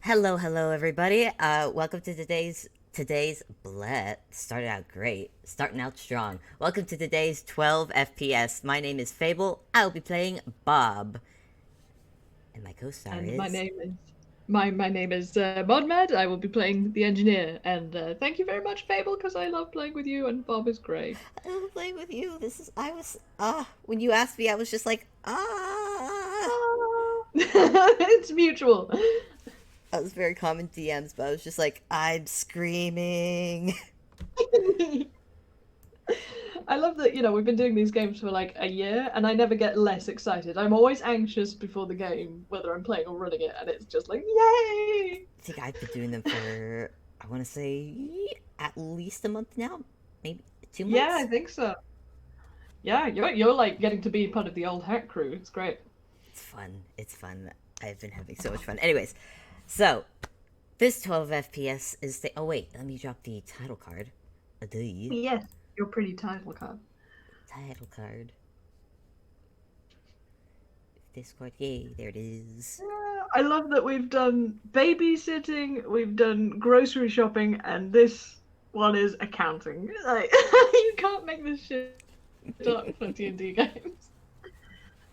Hello, everybody. Welcome to today's bleh. Started out great, starting out strong. Welcome to today's 12 FPS. My name is Fable. I will be playing Bob, and my co-star And is. my name is Modmad. I will be playing the engineer, and thank you very much, Fable, because I love playing with you, and Bob is great. I will play with you. This is. I was. When you asked me, I was just like ah. Ah. It's mutual. That was very common DMs, but I was just like I'm screaming. I love that, we've been doing these games for like a year, and I never get less excited. I'm always anxious before the game, whether I'm playing or running it, and it's just like, yay! I think I've been doing them for. I want to say at least a month now, maybe two Yeah, I months. think so. Yeah, you're like getting to be part of the old hack crew. It's great. It's fun. It's fun. I've been having so much fun. Anyways, so this 12 FPS is the. Oh wait, let me drop the title card. The Yes, your pretty title card. title card. Discord. Yay! There it is. Yeah, I love that we've done babysitting, we've done grocery shopping, and this one is accounting. Like, you can't make this shit up for D&D games.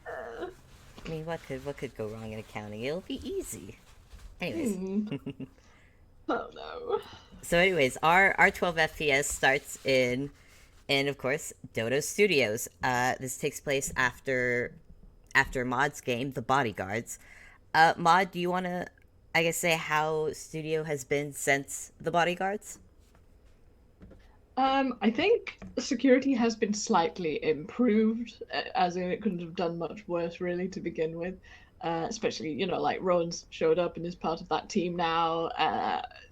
Uh, I mean, what could go wrong in accounting? It'll be easy. Anyways, hmm. Oh no. our 12 FPS starts in of course Dodo Studios. This takes place after Mod's game, The Bodyguards. Mod, do you want to, I guess, say how Studio has been since The Bodyguards? I think security has been slightly improved, as in it couldn't have done much worse really to begin with. Especially, like Rowan's showed up and is part of that team now.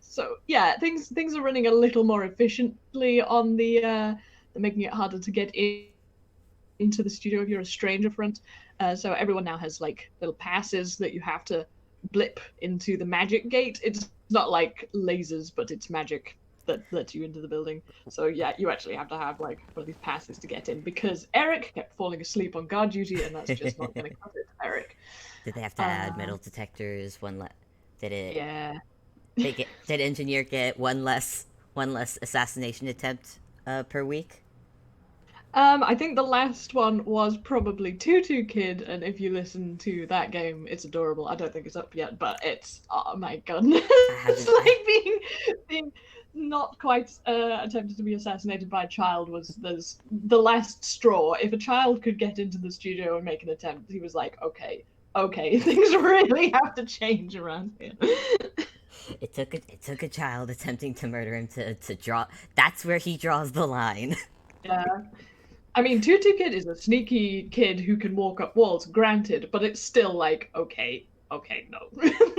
So yeah, things are running a little more efficiently on the making it harder to get into the studio if you're a stranger front. So everyone now has like little passes that you have to blip into the magic gate. It's not like lasers, but it's magic that lets you into the building. So yeah, you actually have to have like one of these passes to get in because Eric kept falling asleep on guard duty, and that's just not going to cut it, Eric. Did they have to add Uh, metal detectors? Did it? yeah. Did engineer get one less assassination attempt per week? I think the last one was probably Tutu Kid, and if you listen to that game, it's adorable. I don't think it's up yet, but it's oh my goodness, I it's haven't. like being not quite attempted to be assassinated by a child was the last straw. If a child could get into the studio and make an attempt, he was like, okay, things really have to change around here. It took a child attempting to murder him to draw. That's where he draws the line. Yeah. I mean, Tutu Kid is a sneaky kid who can walk up walls, granted, but it's still like, okay, no.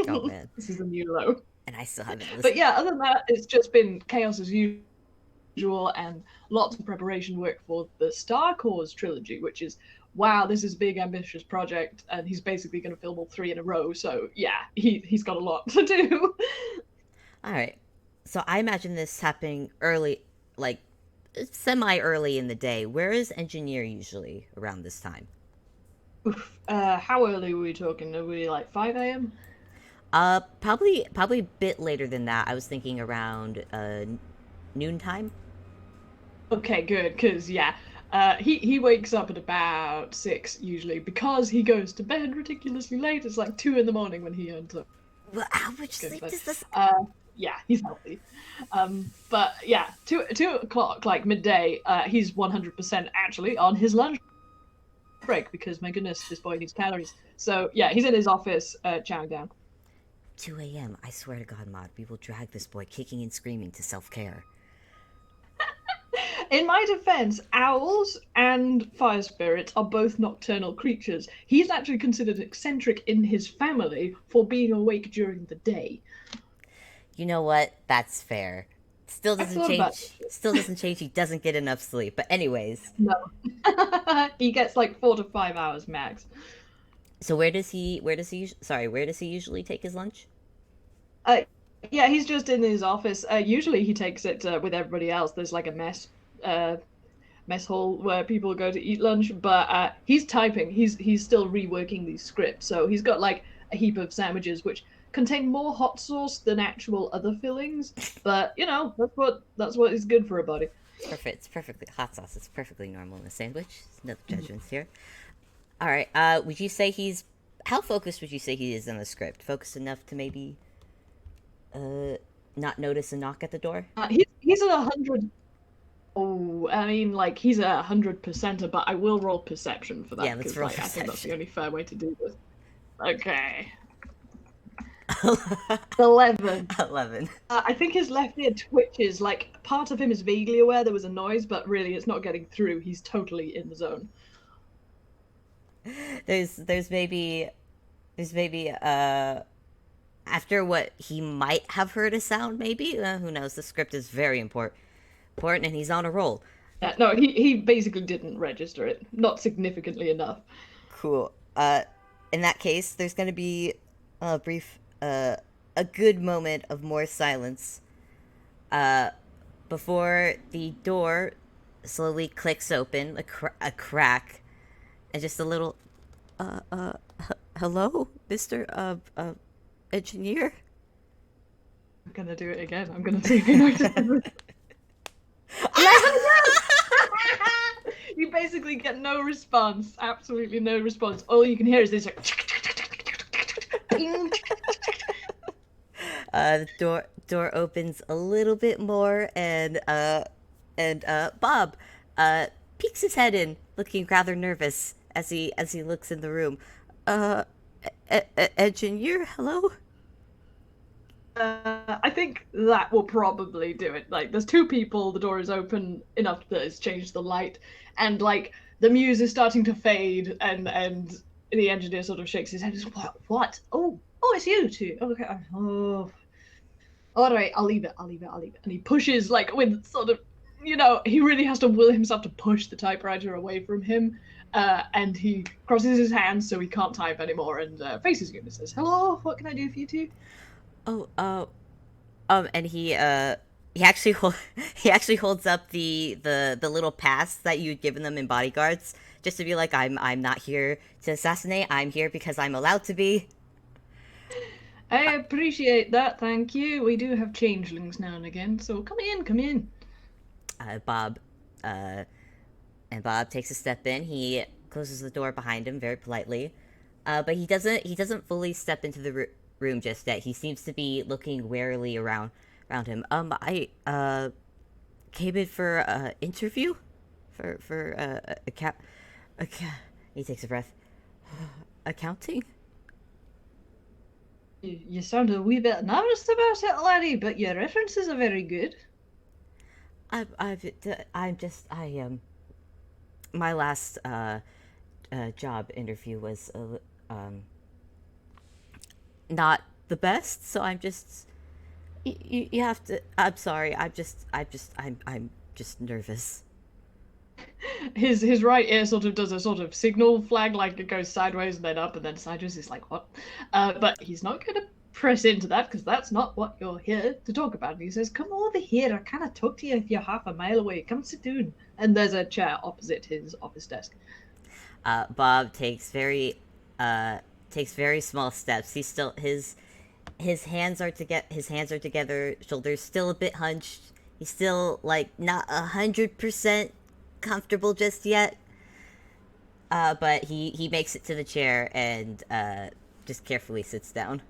Oh man, This is a new low. and I still haven't But listened. yeah, other than that, it's just been chaos as usual and lots of preparation work for the Star Cores trilogy, which is, wow, this is a big, ambitious project, and he's basically going to film all three in a row. So yeah, he's got a lot to do. All right, so I imagine this happening early, like semi early in the day. Where is engineer usually around this time? Oof. How early were we talking? Are we like 5 a.m.? Probably a bit later than that. I was thinking around noontime. Okay, good, because yeah, he wakes up at about 6 usually because he goes to bed ridiculously late. It's like 2 in the morning when he ends up Well, how much going to sleep bed. does this? Yeah, he's healthy. But yeah, 2 o'clock, like midday, he's 100% actually on his lunch break because my goodness, this boy needs calories. So yeah, he's in his office, chowing down. 2 a.m. I swear to God, Mod, we will drag this boy kicking and screaming to self care. In my defense, owls and fire spirits are both nocturnal creatures. He's actually considered eccentric in his family for being awake during the day. You know what? That's fair. Still I've doesn't thought about change. this shit. Still doesn't change. He doesn't get enough sleep. But anyways, No. He gets like 4 to 5 hours max. so where does he usually take his lunch? Uh, yeah, he's just in his office. Usually he takes it with everybody else. There's like a mess hall where people go to eat lunch, but he's typing. He's still reworking these scripts, so he's got like a heap of sandwiches which contain more hot sauce than actual other fillings. But you know, that's what is good for a body. It's perfect. It's perfectly hot sauce. It's perfectly normal in a sandwich. No judgments here. All right. Would you say he's how focused would you say he is on the script? Focused enough to maybe not notice a knock at the door? He's at 100. Oh, I mean, like he's a 100%er, but I will roll perception for Yeah, that let's because, roll like, I think that's the perception. only fair way to do this. Okay, 11. 11. I think his left ear twitches. Like part of him is vaguely aware there was a noise, but really it's not getting through. He's totally in the zone. There's maybe after what he might have heard a sound, maybe who knows. The script is very important, and he's on a roll. No, he basically didn't register it, not significantly enough. Cool. In that case, there's gonna be a brief a good moment of more silence uh before the door slowly clicks open, a crack, and just a little hello, Mr. Engineer. I'm gonna do it again. I'm gonna see if he notices. You basically get no response. Absolutely no response. All you can hear is this like, The door opens a little bit more, and Bob peeks his head in, looking rather nervous as he looks in the room. Uh, Engineer, hello. I think that will probably do it. Like, there's two people, the door is open enough that it's changed the light, and like the muse is starting to fade, and the engineer sort of shakes his head. He's, what? Oh, it's you two. Okay. Oh, all right. I'll leave it. And he pushes like with sort of, he really has to will himself to push the typewriter away from him. And he crosses his hands so he can't type anymore and faces you and says, "Hello, what can I do for you two?" Oh, and he actually he actually holds up the little pass that you'd given them in Bodyguards, just to be like, I'm not here to assassinate. I'm here because I'm allowed to be. I appreciate that, thank you. We do have changelings now and again, so come in, come in. Bob, uh, and Bob takes a step in. He closes the door behind him very politely, but he doesn't fully step into the room just yet. He seems to be looking warily around him. I came in for interview for he takes a breath. Accounting. You sound a wee bit nervous about it, Larry, but your references are very good. My last job interview was not the best, so I'm just you have to. I'm sorry. I'm just nervous. His right ear sort of does a sort of signal flag, like it goes sideways and then up and then sideways. He's like, what? But he's not going to press into that because that's not what you're here to talk about. And he says, come over here. I can't talk to you if you're half a mile away. Come sit down. And there's a chair opposite his office desk. Bob takes very small steps. He's still his hands are together, shoulders still a bit hunched. He's still like not 100% comfortable just yet. But he makes it to the chair and just carefully sits down.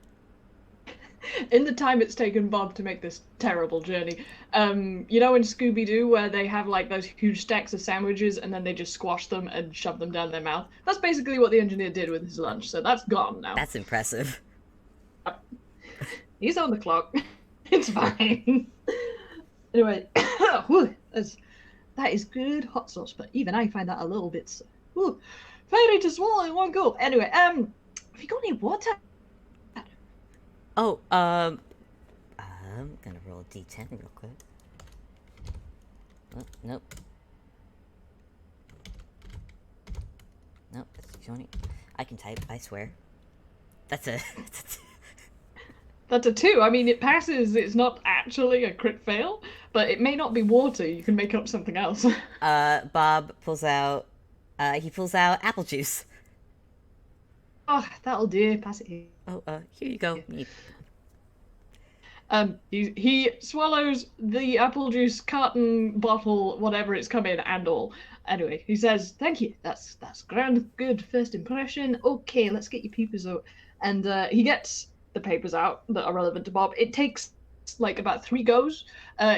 In the time it's taken Bob to make this terrible journey, you know in Scooby-Doo where they have like those huge stacks of sandwiches and then they just squash them and shove them down their mouth? That's basically what the engineer did with his lunch, so that's gone now. That's impressive. He's on the clock. It's fine. Anyway, that is good hot sauce, but even I find that a little bit very to swallow in one go. Anyway, have you got any water? Oh, I'm gonna roll a d10 real quick. Oh, nope. Nope, that's 20. I can type, I swear. That's a... That's a 2. I mean, it passes. It's not actually a crit fail, but it may not be water. You can make up something else. Bob pulls out... he pulls out apple juice. Oh, that'll do. Pass it here. Oh, here you go. He swallows the apple juice carton bottle, whatever it's come in, and all. Anyway, he says, "Thank you. That's grand, good first impression. Okay, let's get your papers out." And he gets the papers out that are relevant to Bob. It takes like about 3 goes.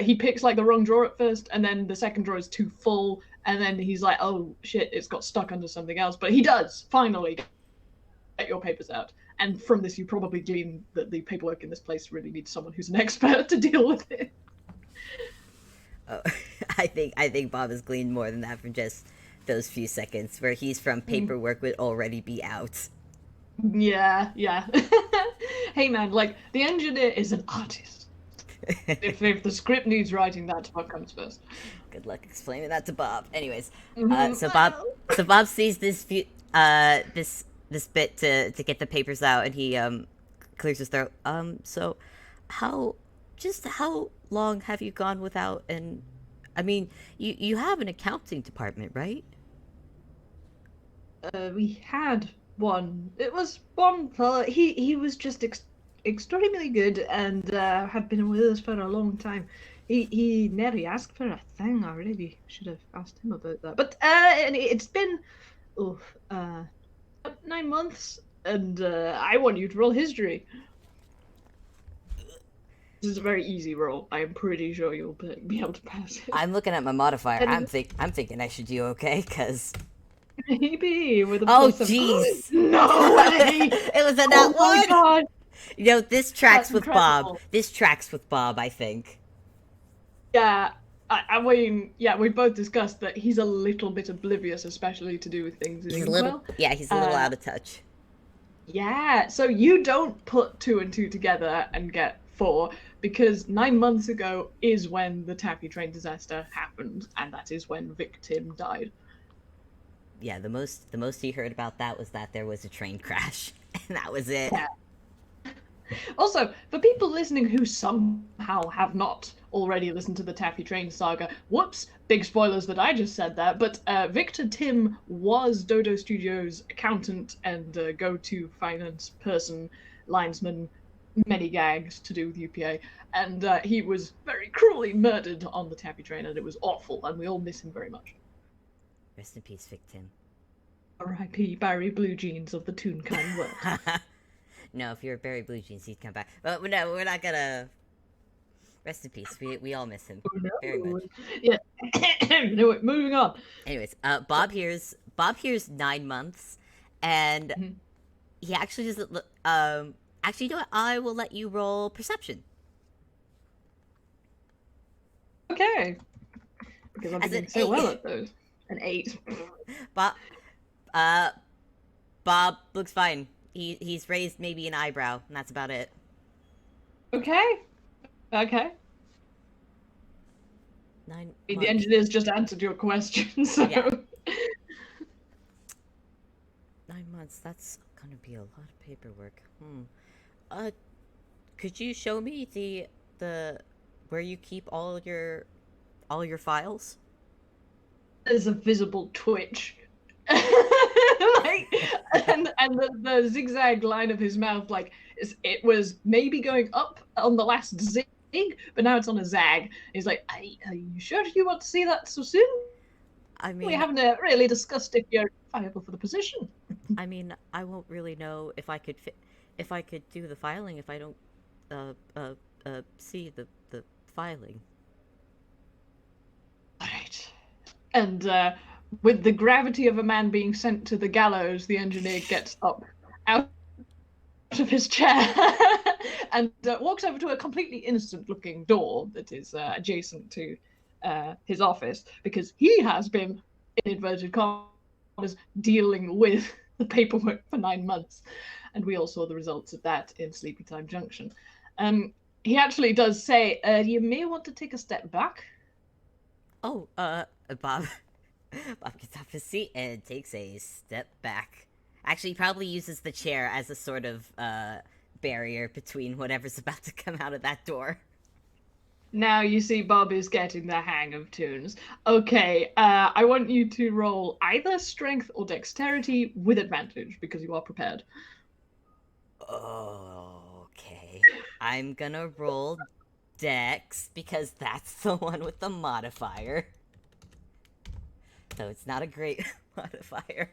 He picks like the wrong drawer at first, and then the second drawer is too full, and then he's like, "Oh shit, it's got stuck under something else." But he does finally get your papers out. And from this, you probably glean that the paperwork in this place really needs someone who's an expert to deal with it. Oh, I think Bob has gleaned more than that from just those few seconds where he's from paperwork would already be out. Yeah, yeah. Hey man, like the engineer is an artist. If the script needs writing, that's what comes first. Good luck explaining that to Bob. Anyways, Mhm. so Bob sees this bit to get the papers out, and he clears his throat. So how how long have you gone without? And I mean, you have an accounting department, right? We had one. It was one fella. He was just extremely good and had been with us for a long time. He never asked for a thing. I really should have asked him about that. But and it's been oh 9 months, and I want you to roll history. This is a very easy roll. I am pretty sure you'll be able to pass it. I'm looking at my modifier. And I'm thinking I should do okay, cause maybe with a oh plus of jeez, no way! it was a Oh nat my one. god! You know, this tracks That's with Bob. incredible. This tracks with Bob, I think. Yeah, I mean, yeah, we both discussed that he's a little bit oblivious, especially to do with things in He's a little, Inkwell. yeah, he's a little Uh, out of touch. yeah, so you don't put two and two together and get four, because 9 months ago is when the taffy train disaster happened, and that is when Victim died. Yeah, the most he heard about that was that there was a train crash, and that was it. Yeah. Also, for people listening who somehow have not already listened to the Taffy Train saga, whoops, big spoilers that I just said that, but Victor Tim was Dodo Studios' accountant and go-to finance person, linesman, many gags to do with UPA, and he was very cruelly murdered on the Taffy Train, and it was awful, and we all miss him very much. Rest in peace, Victim. R.I.P. Barry Blue Jeans of the Toon Kind world. No, if you're Barry Blue Jeans, he'd come back. But no, we're not gonna. Rest in peace. We all miss him Oh very much. no. Yeah. Anyway, moving on. Anyways, Bob hears 9 months, and Mhm. he actually doesn't look. Actually, you know what? I will let you roll perception. Okay. Because I've As been an doing so eight. well at those. An 8. Bob, uh, Bob looks fine. He's raised maybe an eyebrow, and that's about it. Okay. Okay. Nine The months. engineers just answered your question, so. Yeah. 9 months. That's gonna be a lot of paperwork. Could you show me the where you keep all your files? There's a visible twitch. Like, and the zigzag line of his mouth, like, it was maybe going up on the last zig, but now it's on a zag. He's like, are you sure you want to see that so soon? I We mean, haven't really discussed if you're viable for the position. I won't really know if I could do the filing if I don't see the filing. Right. And with the gravity of a man being sent to the gallows, the engineer gets up out of his chair and walks over to a completely innocent-looking door that is adjacent to his office, because he has been, in inverted commas, dealing with the paperwork for 9 months. And we all saw the results of that in Sleepy Time Junction. He actually does say, you may want to take a step back. Oh, Bob. Bob gets off his seat and takes a step back. Actually, he probably uses the chair as a sort of barrier between whatever's about to come out of that door. Now you see Bob is getting the hang of tunes. Okay, I want you to roll either strength or dexterity with advantage because you are prepared. Okay. I'm gonna roll Dex because that's the one with the modifier. So it's not a great modifier.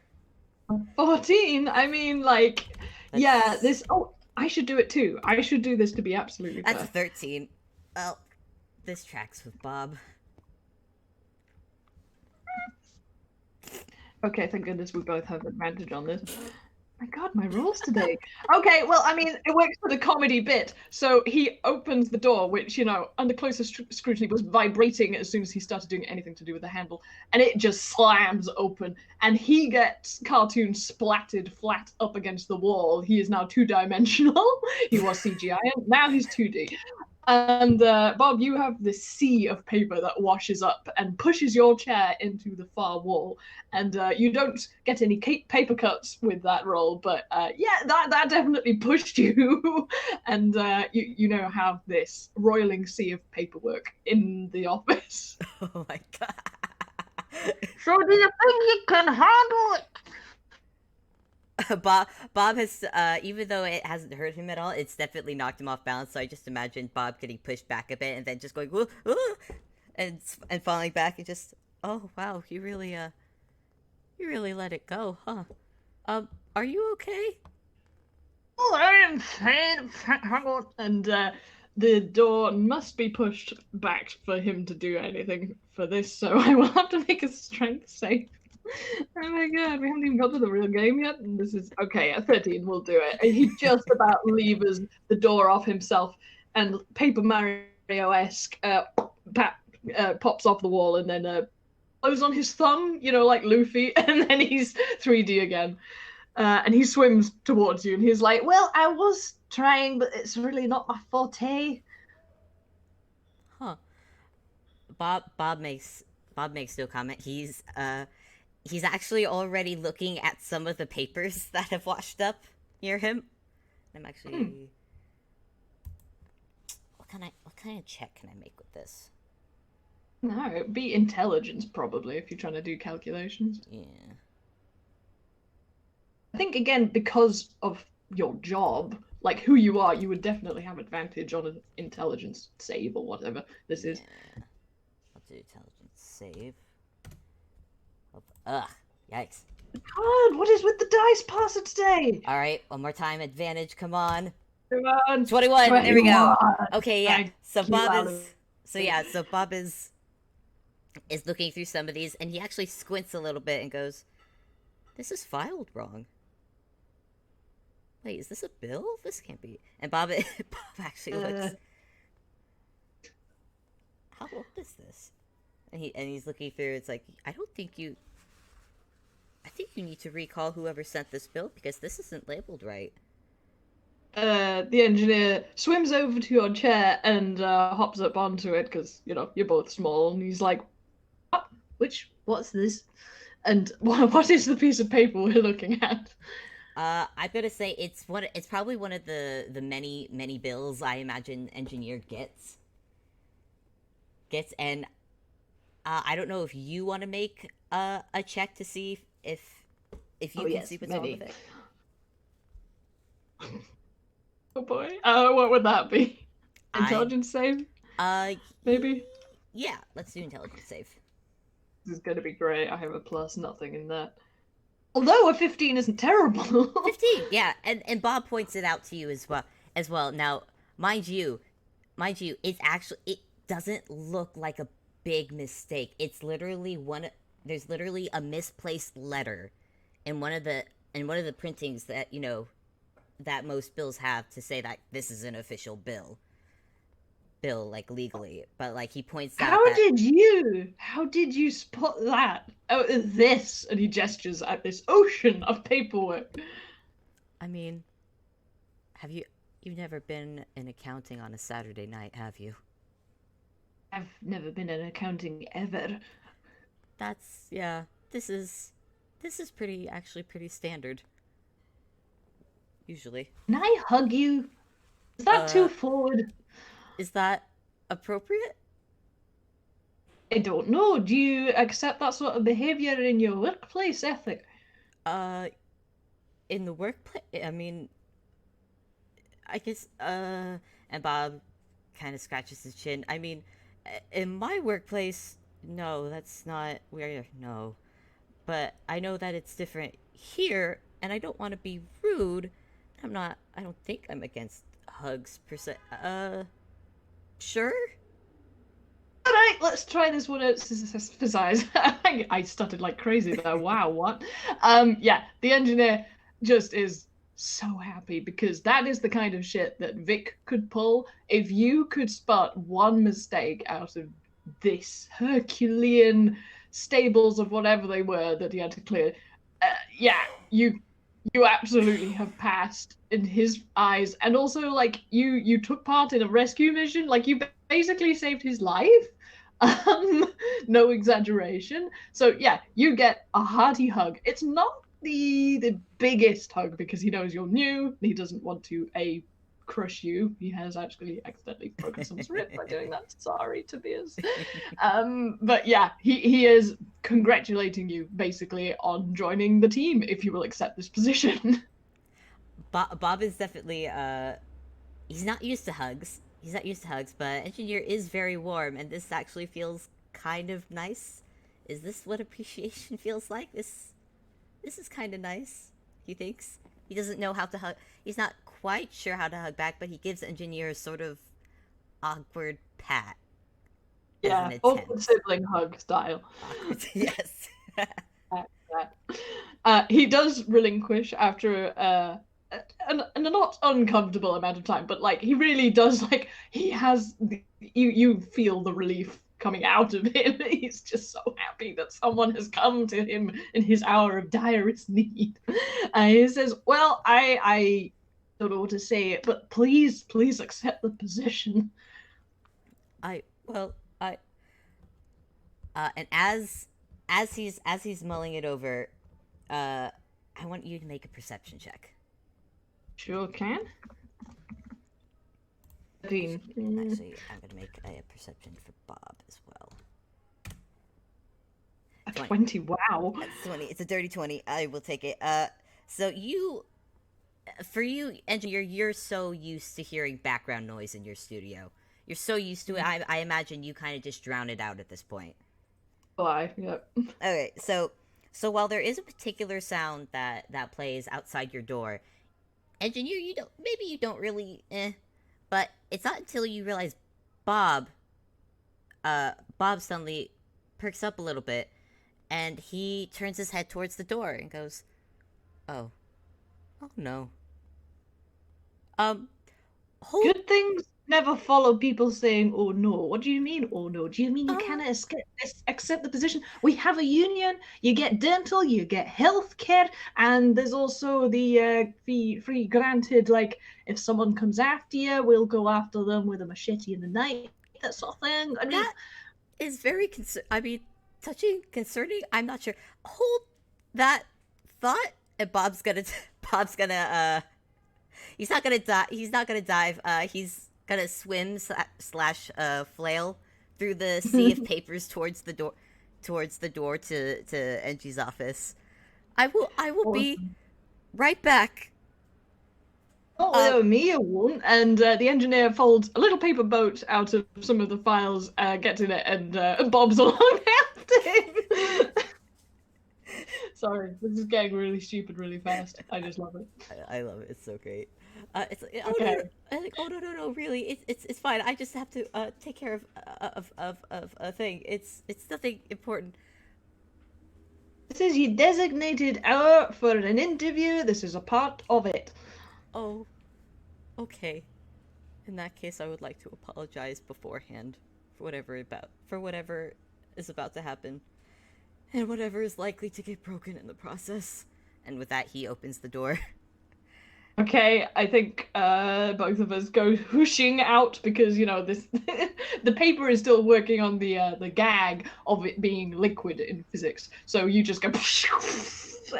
14? I mean, like, yeah, That's this. Oh, I should do it too. I should do this to be absolutely that's a fair. 13. Well, this tracks with Bob. Okay, thank goodness we both have advantage on this. My God, my rolls today. Okay, well, I mean, it works for the comedy bit. So he opens the door, which, under closer scrutiny was vibrating as soon as he started doing anything to do with the handle, and it just slams open. And he gets cartoon splattered flat up against the wall. He is now two-dimensional. He was CGI, and now he's 2D. And Bob, you have this sea of paper that washes up and pushes your chair into the far wall. And you don't get any paper cuts with that roll, but yeah, that definitely pushed you. And you now have this roiling sea of paperwork in the office. Oh my god. So do you think you can handle it? Bob has, even though it hasn't hurt him at all, it's definitely knocked him off balance. So I just imagine Bob getting pushed back a bit and then just going, "Woo, woo," and falling back and just, oh wow, you really let it go, huh? Are you okay? Oh, I am fine. And the door must be pushed back for him to do anything for this, so I will have to make a strength save. Oh my god, we haven't even got to the real game yet. And this is okay. At 13, we'll do it. And he just about levers the door off himself, and Paper Mario esque pops off the wall, and then blows on his thumb, like Luffy, and then he's 3D again. And he swims towards you, and he's like, "Well, I was trying, but it's really not my forte." Huh? Bob Bob makes no comment. He's actually already looking at some of the papers that have washed up near him. I'm Hmm. actually, what kind of check can I make with this? No, it'd be intelligence probably if you're trying to do calculations. Yeah. I think again because of your job, like who you are, you would definitely have advantage on an intelligence save or whatever this is. Yeah. I'll do intelligence save. Ugh. Yikes. God, what is with the dice passer today? All right, one more time. Advantage. Come on. Come on, 21. There we go. 21. Okay, yeah. Thank So you, Bob Alan. is. So yeah. So Bob is looking through some of these, and he actually squints a little bit and goes, "This is filed wrong. Wait, is this a bill? This can't be." And Bob Bob actually looks. How old is this? And he's looking through. It's like, I don't think you. I think you need to recall whoever sent this bill because this isn't labeled right. The engineer swims over to your chair and hops up onto it because you're both small, and he's like, "What? What's this? And what is the piece of paper we're looking at?" I'm gonna say it's one. It's probably one of the many bills I imagine engineer gets, and I don't know if you want to make a check to see if you Oh can yes, see what's wrong maybe. with it. Oh boy. What would that be? I Intelligence save, uh maybe. yeah, let's do intelligence save. This is going to be great. I have a plus nothing in that. Although a 15 isn't terrible. 15. Yeah, and Bob points it out to you as well. Now, mind you, it's actually it doesn't look like a big mistake. It's literally one. There's literally a misplaced letter in one of the printings that that most bills have to say that this is an official bill like legally. But like he points out that How did you spot that? Oh, this. And he gestures at this ocean of paperwork. I mean, have you've never been in accounting on a Saturday night, have you? I've never been in accounting ever. That's yeah. This is pretty actually pretty standard usually. Can I hug you? Is that too Uh, forward? is that appropriate? I don't know. Do you accept that sort of behavior in your workplace ethic? Uh, in the workplace, I mean, I guess, and Bob kind of scratches his chin. I mean, in my workplace, no, that's not where, no. But I know that it's different here, and I don't want to be rude. I don't think I'm against hugs per se. Sure? All right, let's try this one out for size. I stuttered like crazy there. Wow, what? Yeah, the engineer just is so happy because that is the kind of shit that Vic could pull. If you could spot one mistake out of this Herculean stables of whatever they were that he had to clear, yeah, you absolutely have passed in his eyes, and also like you took part in a rescue mission, like you basically saved his life. um no exaggeration. So yeah, you get a hearty hug. It's not the biggest hug because he knows you're new. He doesn't want to crush you. He has actually accidentally broken someone's rib by doing that. Sorry, Tobias. But yeah, he is congratulating you basically on joining the team if you will accept this position. Bob is definitely, he's not used to hugs. He's not used to hugs, but Engineer is very warm, and this actually feels kind of nice. Is this what appreciation feels like? This is kind of nice, he thinks. He doesn't know how to hug. He's not quite sure how to hug back, but he gives Engineer a sort of awkward pat as an Yeah, awkward attempt. sibling hug style. Awkward, yes. He does relinquish after a not uncomfortable amount of time, but like he really does, like he has you feel the relief coming out of him. He's just so happy that someone has come to him in his hour of direst need. He says, "Well, I don't know what to say, but please accept the position." I well, I and as he's mulling it over, I want you to make a perception check. Sure can. Actually, I'm gonna make a perception for Bob as well. A 20. 20. Wow. That's 20. It's a dirty 20. I will take it. So for you, engineer, you're so used to hearing background noise in your studio. You're so used to it. I imagine you kind of just drown it out at this point. Why? Yep. Okay, so while there is a particular sound that plays outside your door, engineer, you don't really but it's not until you realize Bob Bob suddenly perks up a little bit, and he turns his head towards the door and goes, "Oh, oh no." Um, hold. Good things never follow people saying, "Oh no." What do you mean, "Oh no"? Do you mean you Uh, cannot accept the position? We have a union. You get dental, you get health care, and there's also the free granted. Like if someone comes after you, we'll go after them with a machete in the night. That sort of thing. I mean, that is very I mean, touching, concerning. I'm not sure. Hold that thought, and Bob's gonna he's not gonna dive. He's not gonna dive. He's gonna swim slash flail through the sea of papers towards the door to Engie's office. I will be awesome. right back. Not Uh, without me, it won't. And the engineer folds a little paper boat out of some of the files, gets in it, and bobs along after him. Sorry, this is getting really stupid really fast. I just love it. I love it. It's so great. It's like, oh no, no. Okay. I think, oh no, really, it's fine. I just have to take care of a thing. It's nothing important. This is your designated hour for an interview. This is a part of it. Oh, okay. In that case, I would like to apologize beforehand for whatever is about to happen, and whatever is likely to get broken in the process. And with that, he opens the door. Okay, I think both of us go whooshing out because this the paper is still working on the gag of it being liquid in physics. So you just go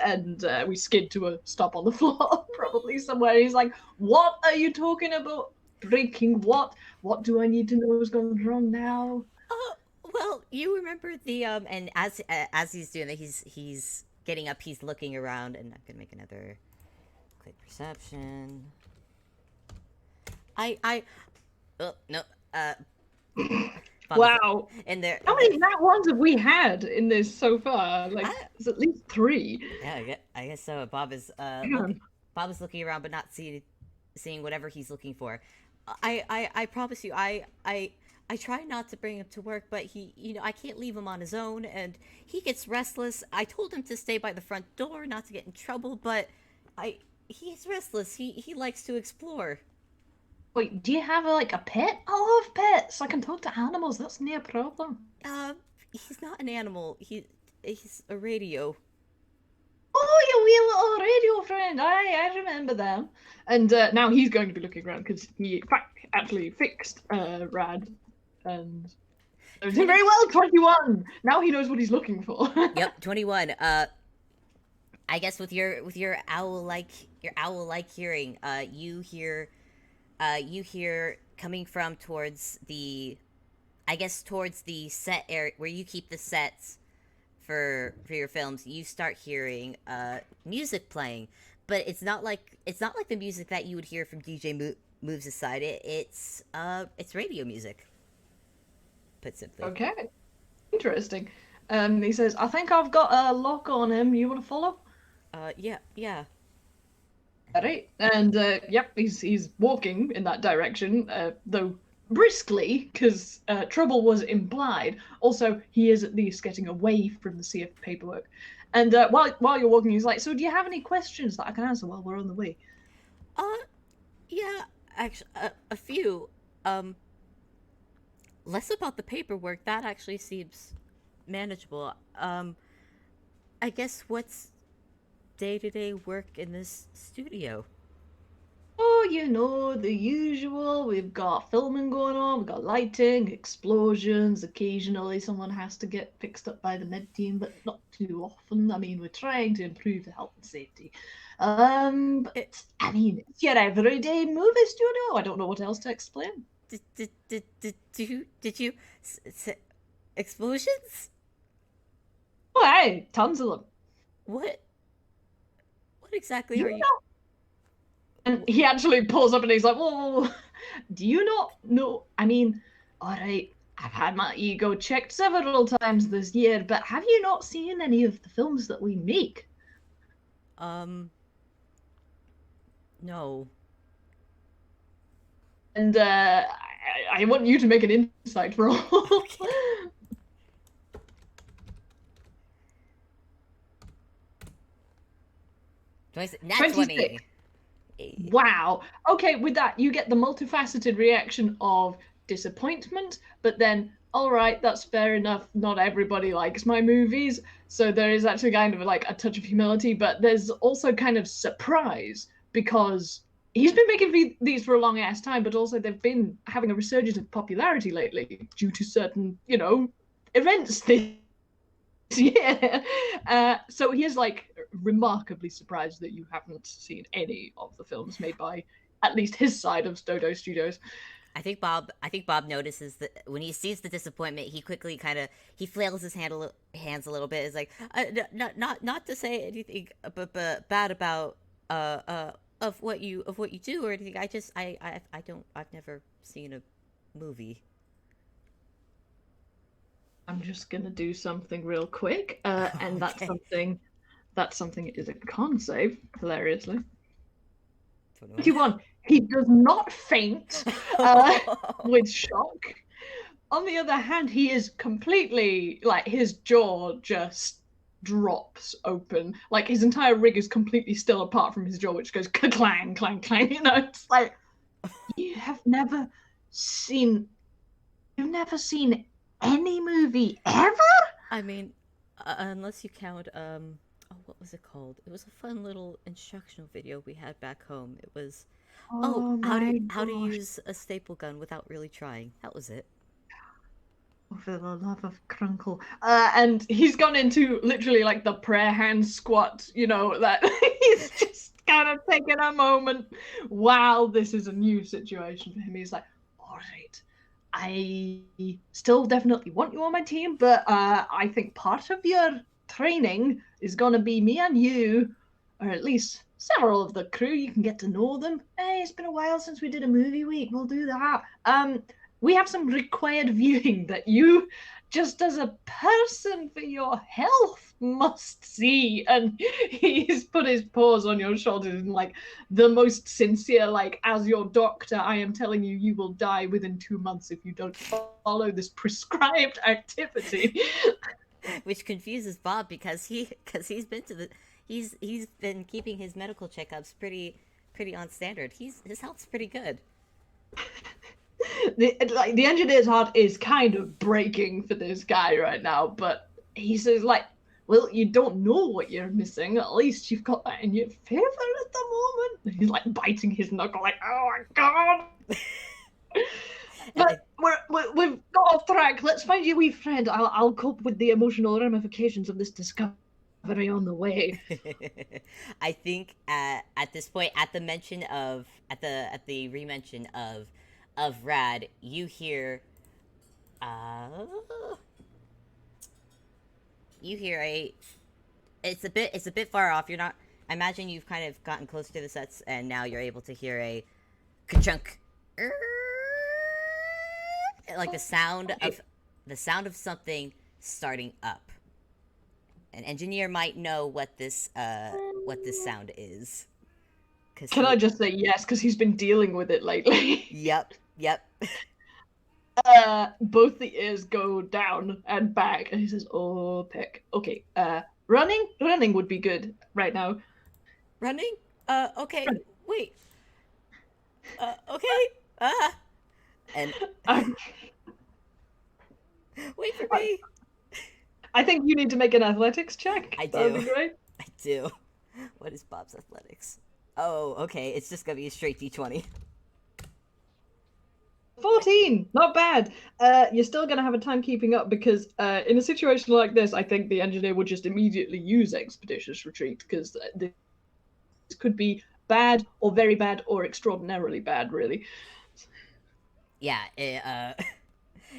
and we skid to a stop on the floor, probably somewhere. He's like, "What are you talking about?" breaking what? What do I need to know is going wrong now? Oh, well, you remember the and as he's doing that, he's getting up, he's looking around, and I'm gonna make another quick perception. I no Bob is Wow. in there. How many nat ones have we had in this so far? Like, I, it's at least 3. yeah, I guess so. Bob is Man. Bob is looking around, but not seeing whatever he's looking for. I promise you, I try not to bring him to work, but I can't leave him on his own, and he gets restless. I told him to stay by the front door, not to get in trouble, but I he's restless. He likes to explore. Wait, do you have like a pet? I love pets. I can talk to animals. That's no problem. He's not an animal. He's a radio. Oh, your wee little radio friend. I remember them. And now he's going to be looking around because he, in fact, actually fixed Rad. And it was doing very well, 21. Now he knows what he's looking for. Yep, 21. I guess with your owl like hearing, you hear coming from towards the, I guess towards the set area where you keep the sets for your films. You start hearing music playing, but it's not like the music that you would hear from Moves Aside. It's radio music. Put simply. Okay, interesting. He says, I think I've got a lock on him. You want to follow? Yeah, yeah. Right. And yep, he's walking in that direction, though briskly, because trouble was implied. Also, he is at least getting away from the sea of paperwork. And while you're walking, he's like, "So, do you have any questions that I can answer while we're on the way?" Uh, yeah. Actually, a few. Less about the paperwork. That actually seems manageable. I guess what's day-to-day work in this studio? Oh, the usual. We've got filming going on, we've got lighting, explosions. Occasionally, someone has to get fixed up by the med team, but not too often. I mean, we're trying to improve the health and safety. But I mean, it's your everyday movie studio. I don't know what else to explain. Did you explosions? Oh, hey, tons of them. What exactly You are you? know, and he actually pulls up and he's like, "Whoa, do you not know? I mean, all right, I've had my ego checked several times this year, but have you not seen any of the films that we make?" No. And I want you to make an insight roll. Okay. Nat 20. 26. Wow. Okay, with that, you get the multifaceted reaction of disappointment, but then, all right, that's fair enough. Not everybody likes my movies. So there is actually kind of like a touch of humility, but there's also kind of surprise because he's been making these for a long ass time, but also they've been having a resurgence of popularity lately due to certain, events this year. So he is like remarkably surprised that you haven't seen any of the films made by at least his side of Dodo Studios. I think Bob notices that when he sees the disappointment, he quickly he flails his hands a little bit. Is like, not to say anything but bad about of what you do or anything. I've never seen a movie. I'm just gonna do something real quick, and Okay. that's something is a con save, hilariously. 21. 21. He does not faint with shock. On the other hand, he is completely like his jaw just drops open. Like his entire rig is completely still apart from his jaw, which goes clang, clang, clang. It's like you have never seen you've never seen any movie ever? I mean, unless you count what was it called? It was a fun little instructional video we had back home. It was Oh my how to gosh. use a staple gun without really trying. That was it. Oh, for the love of Crunkle. And he's gone into literally like the prayer hand squat, that he's just kind of taking a moment while this is a new situation for him. He's like, all right, I still definitely want you on my team, but I think part of your training is going to be me and you, or at least several of the crew. You can get to know them. Hey, it's been a while since we did a movie week. We'll do that. We have some required viewing that you, just as a person for your health, must see. And he's put his paws on your shoulders and like the most sincere, like, as your doctor, I am telling you, you will die within 2 months if you don't follow this prescribed activity. Which confuses Bob because he's been to the he's been keeping his medical checkups pretty on standard. His health's pretty good. The engineer's heart is kind of breaking for this guy right now, but he says like, well, you don't know what you're missing. At least you've got that in your favor at the moment. He's like biting his knuckle, like, oh my god. But we've got off track. Let's find your wee friend. I'll cope with the emotional ramifications of this discovery on the way. I think at this point, at the mention of at the remention of Rad, you hear uh you hear a it's a bit far off. You're not. I imagine you've kind of gotten close to the sets, and now you're able to hear a ka-chunk, like the sound of something starting up. An engineer might know what this sound is. Can I just say yes, because he's been dealing with it lately. Yep. Both the ears go down and back, and he says, "Oh, peck. Okay. Running would be good right now. Running? Okay. Running. Wait. Okay. And wait for me. I think you need to make an athletics check. I That would do. be great. I do. What is Bob's athletics? Oh, okay. It's just gonna be a straight D20. 14, not bad. You're still going to have a time keeping up because in a situation like this, I think the engineer would just immediately use expeditious retreat because this could be bad or very bad or extraordinarily bad, really. Yeah.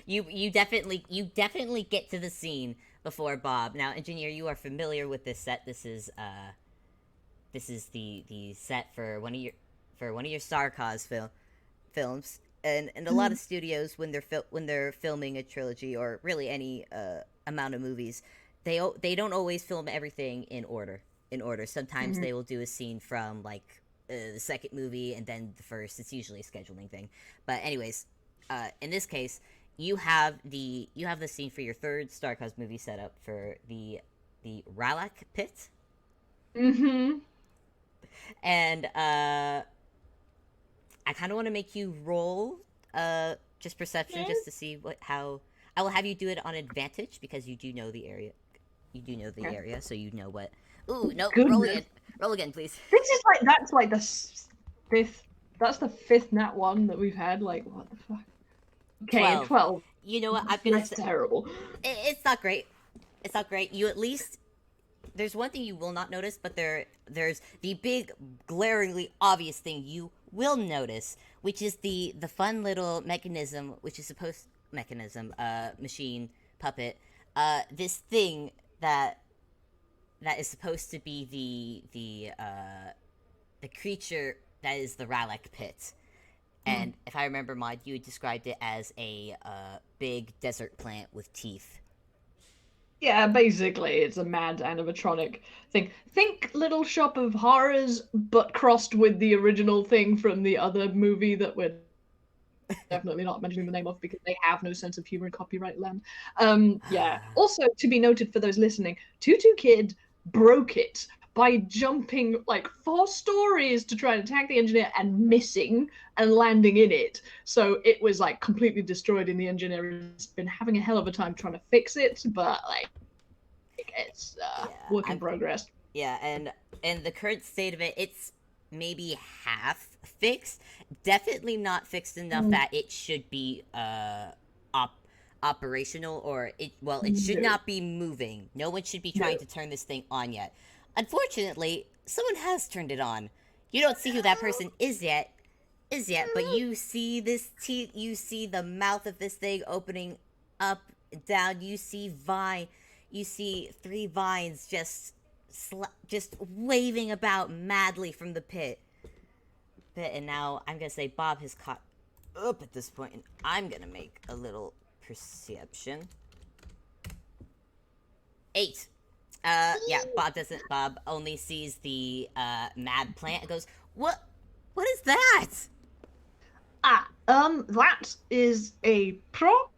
You definitely get to the scene before Bob. Now, engineer, you are familiar with this set. This is the set for one of your Star Cause films. And a lot of studios when they're filming a trilogy or really any amount of movies, they don't always film everything in order. Sometimes they will do a scene from like the second movie and then the first. It's usually a scheduling thing. But anyways, in this case, you have the scene for your third Star Cause movie set up for the Ralak pit. Mm-hmm. And I kind of want to make you roll just perception just to see how I will have you do it on advantage because you do know the area. You do know the area, so you know what. Ooh, no, Goodness. roll again, please. This is like the fifth. That's the fifth nat one that we've had. Like, what the fuck? Okay, 12. You know what? I'm gonna That's terrible. It's not great. It's not great. You at least there's one thing you will not notice, but there's the big glaringly obvious thing you will notice, which is the fun little mechanism, which is machine puppet, this thing that is supposed to be the creature that is the Ralak pit. And if I remember, Maud, you had described it as a big desert plant with teeth. Yeah, basically, it's a mad animatronic thing. Think Little Shop of Horrors, but crossed with the original thing from the other movie that we're definitely not mentioning the name of because they have no sense of humor in copyright land. Yeah. Also, to be noted for those listening, Tutu Kid broke it by jumping like 4 stories to try and attack the engineer and missing and landing in it. So it was like completely destroyed, and the engineer has been having a hell of a time trying to fix it, but like it's work in progress. Yeah, and the current state of it, it's maybe half fixed. Definitely not fixed enough that it should be operational, or it should not be moving. No one should be trying to turn this thing on yet. Unfortunately, someone has turned it on. You don't see who that person is yet, but you see this teeth. You see the mouth of this thing opening up, down. You see vine. You see three vines just waving about madly from the pit. And now I'm gonna say Bob has caught up at this point, and I'm gonna make a little perception. 8. Yeah, Bob only sees the mad plant and goes, What is that? That is a prop.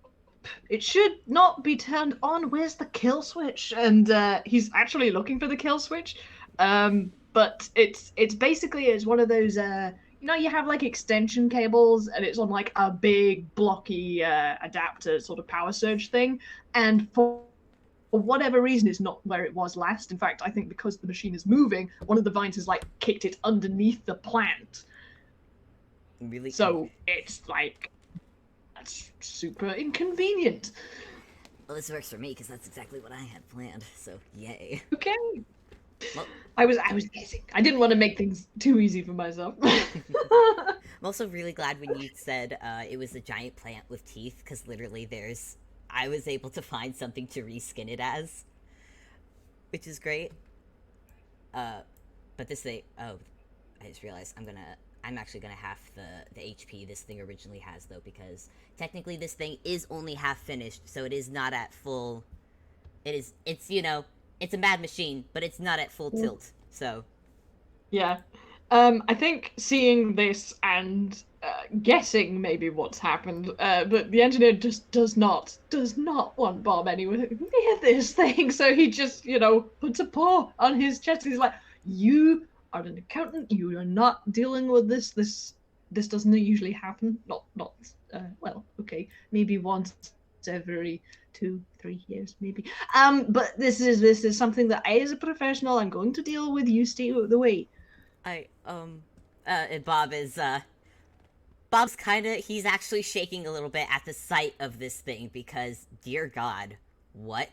It should not be turned on. Where's the kill switch? And he's actually looking for the kill switch. But it's basically it's one of those you have like extension cables and it's on like a big blocky adapter sort of power surge thing, and for whatever reason it's not where it was last. In fact, I think because the machine is moving, one of the vines has like kicked it underneath the plant. Really? So it's like that's super inconvenient. Well, this works for me because that's exactly what I had planned. So yay. Okay. Well, I was guessing. I didn't want to make things too easy for myself. I'm also really glad when you said it was a giant plant with teeth, because literally I was able to find something to reskin it as, which is great. But this thing, I just realized I'm actually gonna half the HP this thing originally has, though, because technically this thing is only half finished, so it is not at full. It's it's a mad machine, but it's not at full tilt. So yeah. I think seeing this and guessing maybe what's happened, but the engineer just does not want Bob anywhere near this thing. So he just, puts a paw on his chest. He's like, "You are an accountant. You are not dealing with this. This doesn't usually happen. Not well, okay, maybe once every 2-3 years, maybe. But this is something that I, as a professional, I'm going to deal with. You stay out of the way." And Bob's he's actually shaking a little bit at the sight of this thing, because, dear God, what?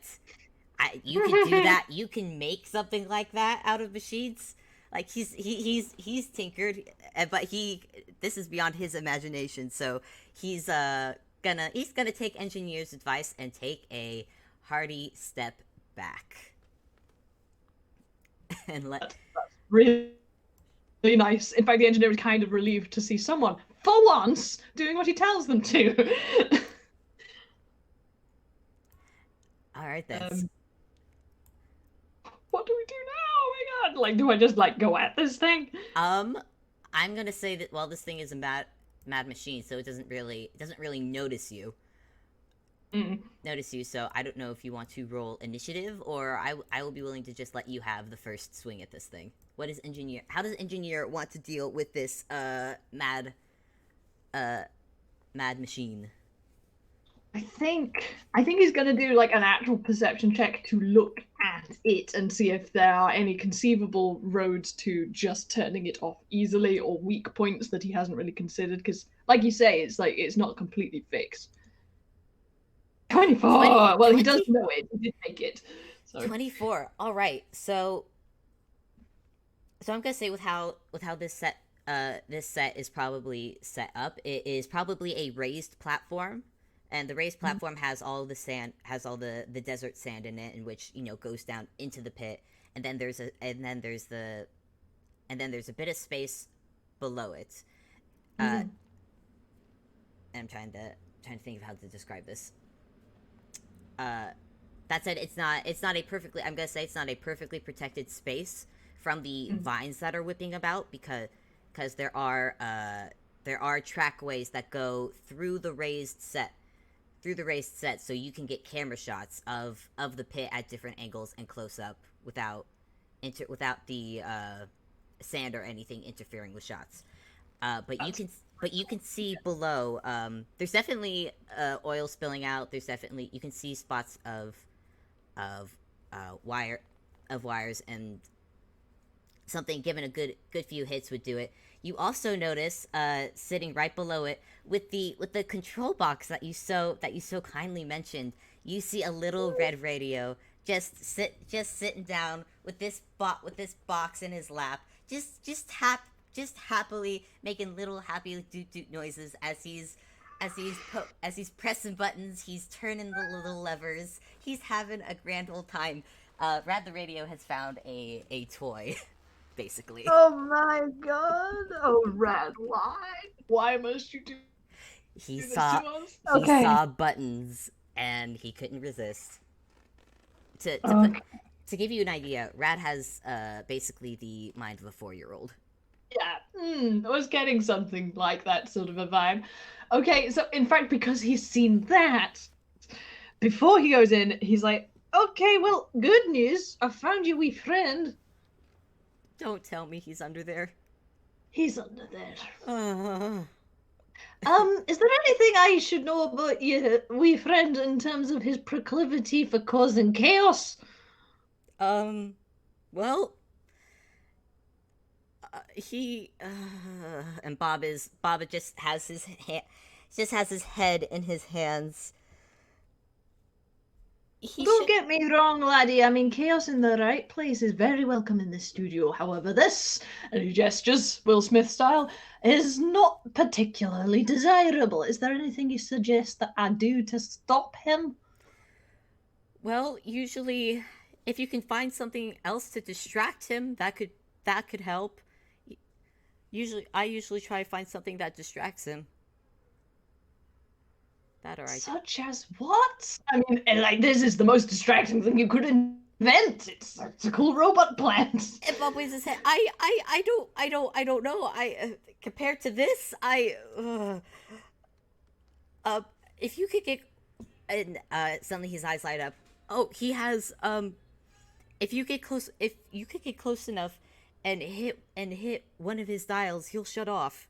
You can do that? You can make something like that out of machines? Like, he's tinkered, but this is beyond his imagination, so he's gonna take engineer's advice and take a hearty step back. And That's really nice. In fact, the engineer is kind of relieved to see someone, for once, doing what he tells them to. All right, then. What do we do now? Oh my God! Like, do I just go at this thing? I'm gonna say that, well, this thing is a mad machine, so it doesn't really notice you. So I don't know if you want to roll initiative, or I will be willing to just let you have the first swing at this thing. How does engineer want to deal with this mad machine? I think he's gonna do an actual perception check to look at it and see if there are any conceivable roads to just turning it off easily, or weak points that he hasn't really considered, because like you say, it's not completely fixed. 24. Well, he does know it. He did make it. So. 24. All right. So I'm gonna say with how this set is probably set up, it is probably a raised platform, and the raised platform has all the sand, has all the desert sand in it, in which goes down into the pit, and then there's a bit of space below it. And I'm trying to think of how to describe this. That said, it's not a perfectly. I'm gonna say it's not a perfectly protected space from the vines that are whipping about, because there are trackways that go through the raised set, so you can get camera shots of the pit at different angles and close up without the sand or anything interfering with shots. But you can see below. There's definitely oil spilling out. You can see spots of wires, and something given a good few hits would do it. You also notice, sitting right below it, with the control box that you so kindly mentioned, you see a little red radio just sitting down with with this box in his lap, just happily making little happy doot doot noises as he's pressing buttons, he's turning the little levers, he's having a grand old time. Rad the Radio has found a toy, basically. Oh my god! Oh, Rad, why? Why must you do He this saw to us? he Okay. saw buttons and he couldn't resist. Okay. To give you an idea, Rad has basically the mind of a 4-year-old. Yeah, I was getting something like that sort of a vibe. Okay, so in fact, because he's seen that, before he goes in, he's like, okay, well, good news. I found your wee friend. Don't tell me he's under there. He's under there. Uh, Is there anything I should know about your wee friend in terms of his proclivity for causing chaos? well, he and Bob just has his head in his hands. Don't get me wrong, laddie. I mean, chaos in the right place is very welcome in this studio. However, this, and he gestures, Will Smith style, is not particularly desirable. Is there anything you suggest that I do to stop him? Well, usually, if you can find something else to distract him, that could help. I usually try to find something that distracts him. That or I. Such as what? I mean, like, this is the most distracting thing you could invent. It's a cool robot plant. If Bob waves his head, I don't know. Compared to this, if you could get, and suddenly his eyes light up. Oh, he has if you could get close enough and hit one of his dials, he'll shut off.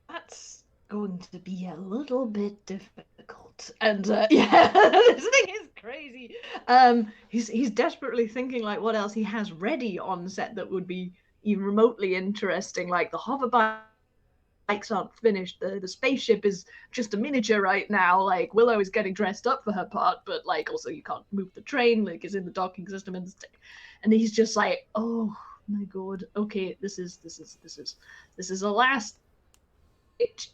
That's going to be a little bit difficult. And yeah, this thing is crazy. He's desperately thinking like what else he has ready on set that would be even remotely interesting. Like the hover bikes aren't finished. The spaceship is just a miniature right now. Like Willow is getting dressed up for her part, but like also you can't move the train. Like it's in the docking system and he's just like, oh my god, okay, this is a last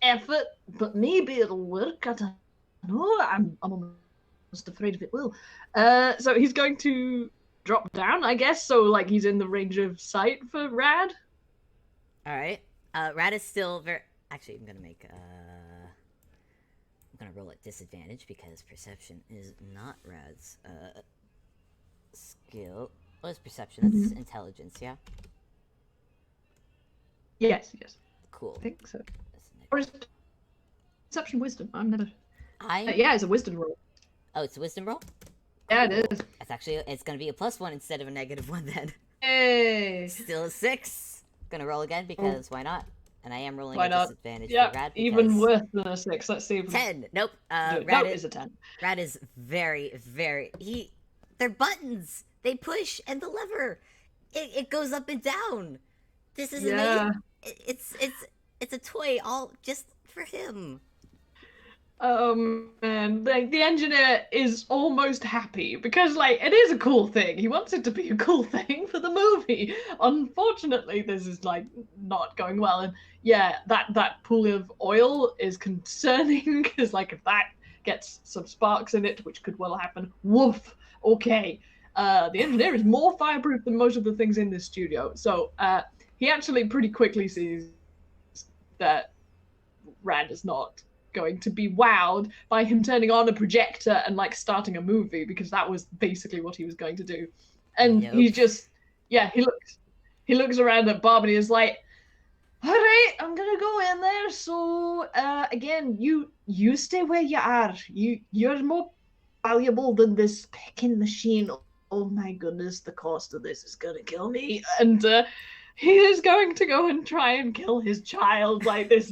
effort, but maybe it'll work. I don't know. I'm almost afraid if it will. So he's going to drop down, I guess. So like he's in the range of sight for Rad. All right. Rad is still very. Actually, I'm gonna make. I'm gonna roll at disadvantage because perception is not Rad's skill. What is perception? That's intelligence, yeah. Yes. Cool. I think so. Or is perception wisdom? I'm never. I Yeah, it's a wisdom roll. Oh, it's a wisdom roll. Yeah, it is. It's actually it's gonna be a +1 instead of a -1 then. Hey. Still a 6. Gonna roll again because why not? And I am rolling Why a not? disadvantage Yeah, for Rad. even worse than a 6. Let's see. 10. Nope. Rad is a 10. Rad is very they're buttons. They push and the lever. It goes up and down. This is amazing. It's a toy all just for him. Man, like the engineer is almost happy because like it is a cool thing. He wants it to be a cool thing for the movie. Unfortunately, this is like not going well, and yeah, that pool of oil is concerning because like if that gets some sparks in it, which could well happen, woof. Okay, the engineer is more fireproof than most of the things in this studio, so he actually pretty quickly sees that Rad is not going to be wowed by him turning on a projector and like starting a movie because that was basically what he was going to do. And he just he looks around at Bob and he's like, all right, I'm gonna go in there. So again, you stay where you are. You're more valuable than this picking machine. Oh my goodness, the cost of this is gonna kill me. And he is going to go and try and kill his child, like this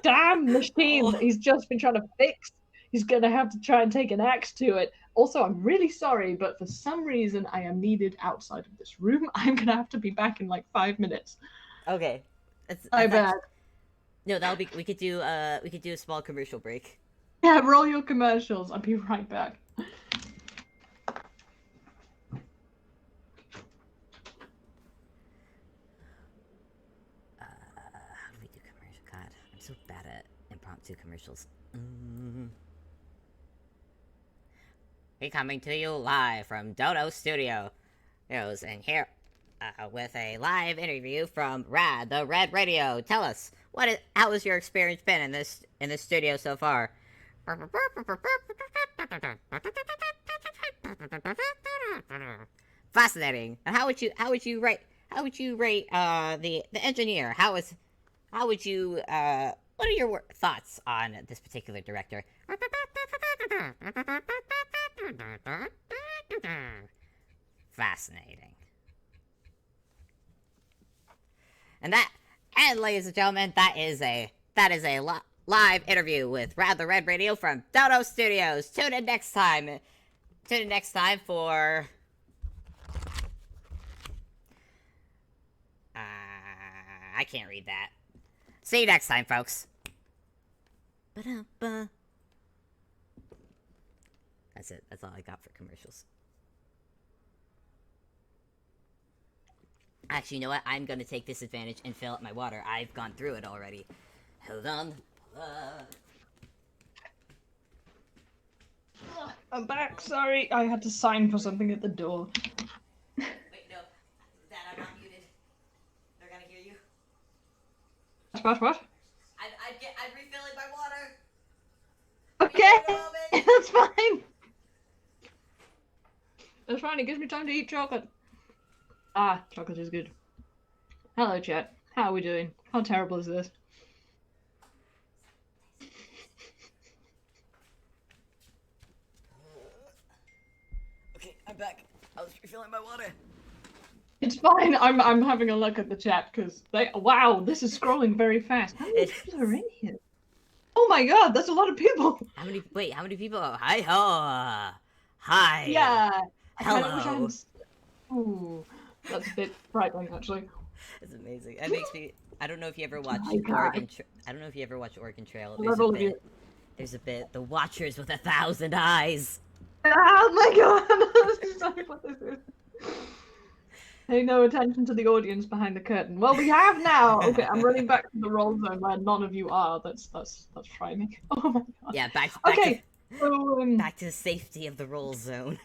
damn machine that he's just been trying to fix. He's going to have to try and take an axe to it. Also, I'm really sorry, but for some reason I am needed outside of this room. I'm going to have to be back in like 5 minutes. Okay. My bad. No, that'll be. We could do a small commercial break. Yeah, roll your commercials. I'll be right back. Impromptu commercials. We coming to you live from Dodo Studios, and here with a live interview from Rad the Red Radio. Tell us how has your experience been in this studio so far? Fascinating. And how would you rate the engineer? How would you what are your thoughts on this particular director? Fascinating. And ladies and gentlemen, that is a live interview with Rad the Red Radio from Dodo Studios. Tune in next time. Tune in next time for I can't read that. See you next time, folks. Ba-da-ba. That's it. That's all I got for commercials. Actually, you know what? I'm going to take this advantage and fill up my water. I've gone through it already. Hold on. I'm back. Sorry, I had to sign for something at the door. Wait, no. Dad, I'm not muted. They're going to hear you. What? I'm refilling my water. Okay, that's fine. That's fine. It gives me time to eat chocolate. Ah, chocolate is good. Hello, chat. How are we doing? How terrible is this? Okay, I'm back. I was refilling my water. It's fine. I'm having a look at the chat because wow, this is scrolling very fast. How many people are in here? Oh my god, that's a lot of people. How many people? Hi ho. Hi. Yeah. Hello. Ooh, that's a bit frightening, actually. It's amazing. It makes me. I don't know if you ever watched I don't know if you ever watched Oregon Trail. There's a bit. The Watchers with 1,000 eyes. Oh my god! Sorry what this is. Pay no attention to the audience behind the curtain. Well, we have now. Okay, I'm running back to the roll zone where none of you are. That's frightening. Oh my god. Yeah, back to the safety of the roll zone.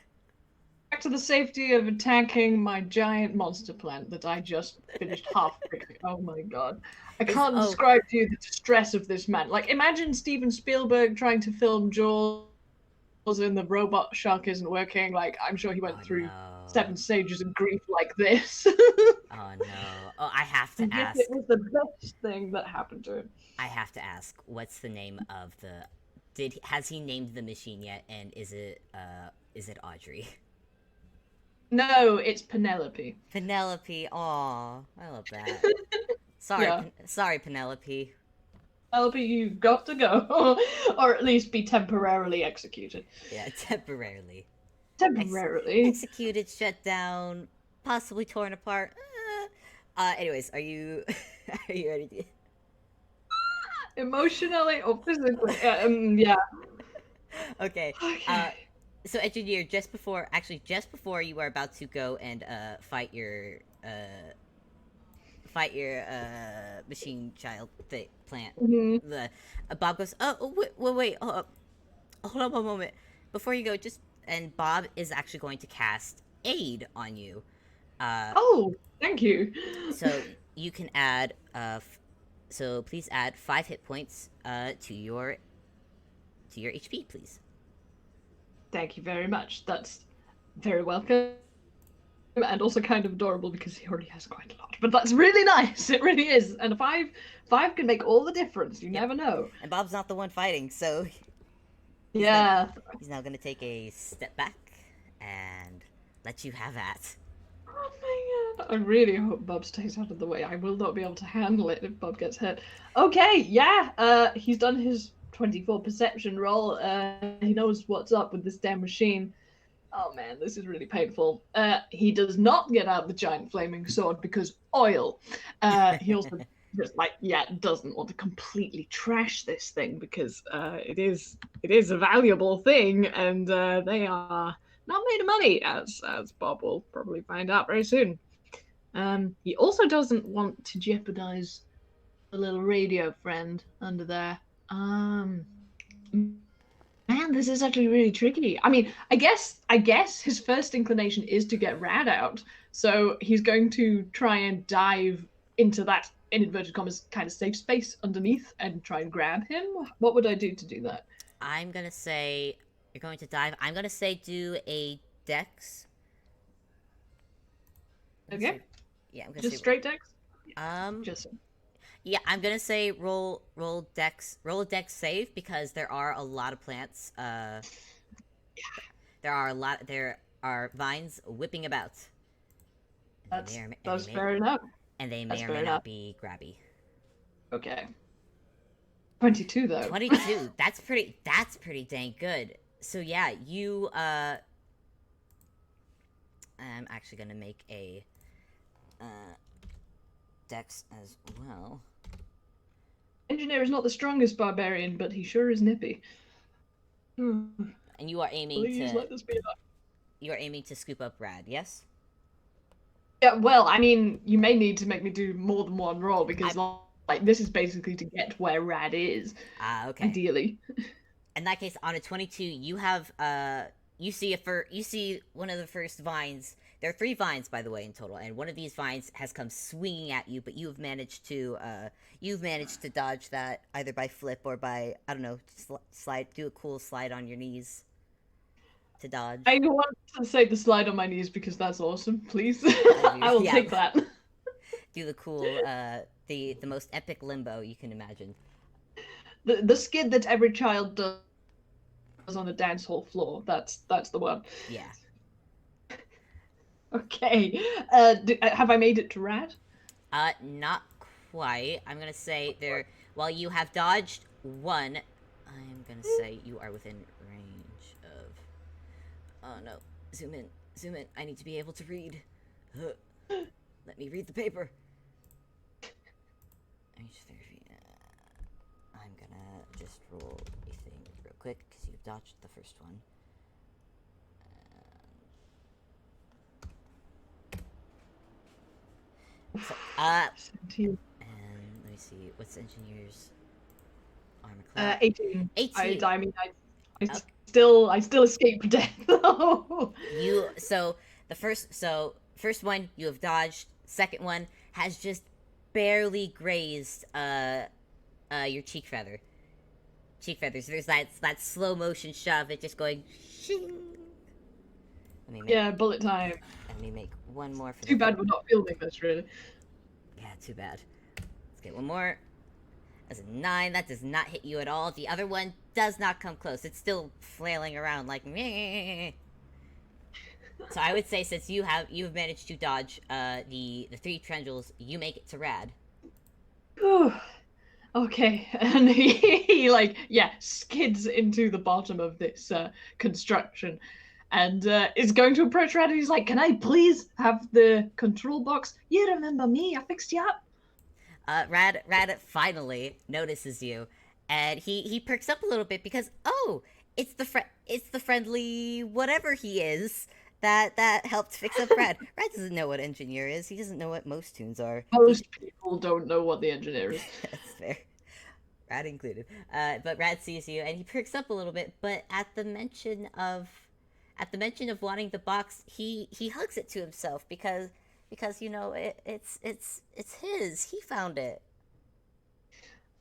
Back to the safety of attacking my giant monster plant that I just finished half fixing. Oh my god. I can't describe to you the distress of this man. Like, imagine Steven Spielberg trying to film Jaws and the robot shark isn't working. Like, I'm sure he went through 7 stages of grief like this. Oh no. Oh, I have to ask. It was the best thing that happened to him. I have to ask, what's the name of has he named the machine yet, and is it Audrey? No, it's Penelope. Penelope, aw, I love that. Sorry, Penelope. Penelope, you got to go, or at least be temporarily executed. Yeah, temporarily. Executed, shut down, possibly torn apart. Anyways, are you ready to... Emotionally or physically? Yeah. Okay. So engineer, just before you were about to go and fight your machine child plant, Bob goes, wait, hold on one moment. Before you go, and Bob is actually going to cast aid on you. Thank you. So you can add so please add 5 hit points to your HP, please. Thank you very much. That's very welcome. And also kind of adorable because he already has quite a lot. But that's really nice. It really is. And 5 can make all the difference. You never know. And Bob's not the one fighting, so he's now going to take a step back and let you have that. Oh my god. I really hope Bob stays out of the way. I will not be able to handle it if Bob gets hurt. Okay, yeah. He's done his 24 perception roll. He knows what's up with this damn machine. Oh man, this is really painful. He does not get out the giant flaming sword because oil. He also just doesn't want to completely trash this thing because it is a valuable thing, and they are not made of money, as Bob will probably find out very soon. He also doesn't want to jeopardize the little radio friend under there. Um, Man, this is actually really tricky. I mean, I guess his first inclination is to get Rad out. So he's going to try and dive into that, in inverted commas, kind of safe space underneath and try and grab him. What would I do to do that? I'm gonna say you're going to dive. I'm gonna say do a dex. I'm gonna Okay. say, yeah, I'm gonna Just say. straight decks? Um, Just yeah, I'm gonna say roll a dex save because there are a lot of plants. There are vines whipping about, and that's that's fair enough. they That's may or fair may enough. not be grabby. Okay. 22 though. 22. That's pretty dang good. So yeah, you I'm actually gonna make a uh dex as well. Engineer is not the strongest barbarian, but he sure is nippy. And you are aiming Please to let this be enough. scoop up Rad, yes? Yeah, well, I mean, you may need to make me do more than one roll I because, like, this is basically to get where Rad is, okay. ideally. In that case, on a 22, you have you see one of the first vines. There are three vines, by the way, in total, and one of these vines has come swinging at you, but you've managed to dodge that either by flip or by, I don't know, slide, do a cool slide on your knees to I dodge. want to say the slide on my knees because that's awesome. Please, I will Yeah, take that. do the cool the most epic limbo you can imagine. The skid that every child does on a dance hall floor. That's the one. Yeah. Okay. Have I made it to Rad? Not quite. I'm gonna say there. While you have dodged one, I'm gonna say you are within range of. Oh no! Zoom in. Zoom in. I need to be able to read. Let me read the paper. I'm gonna just roll a thing real quick because you dodged the first one. So, and let me see. What's engineer's armor class? 18. 18. I mean, I Okay. I still escape death. You so first one you have dodged. Second one has just barely grazed your cheek feather. Cheek feathers. There's that slow motion shove. It just going. Shing. Yeah, bullet time. Let me make one more for the Too bad we're not filming this, really. Yeah, too bad. Let's get one more. That's a 9. That does not hit you at all. The other one does not come close. It's still flailing around like meh. So I would say since you have managed to dodge the three Trendrils, you make it to Rad. Whew. Okay, and he like skids into the bottom of this construction, and is going to approach Rad. And he's like, "Can I please have the control box? You remember me? I fixed you up." Rad finally notices you, and he perks up a little bit because it's the friendly whatever he is that helped fix up Rad. Rad doesn't know what engineer is. He doesn't know what most tunes are. Most people don't know what the engineer is. That's fair. Rad included. But Rad sees you and he perks up a little bit. But at the mention of wanting the box, he hugs it to himself because you know it's his. He found it.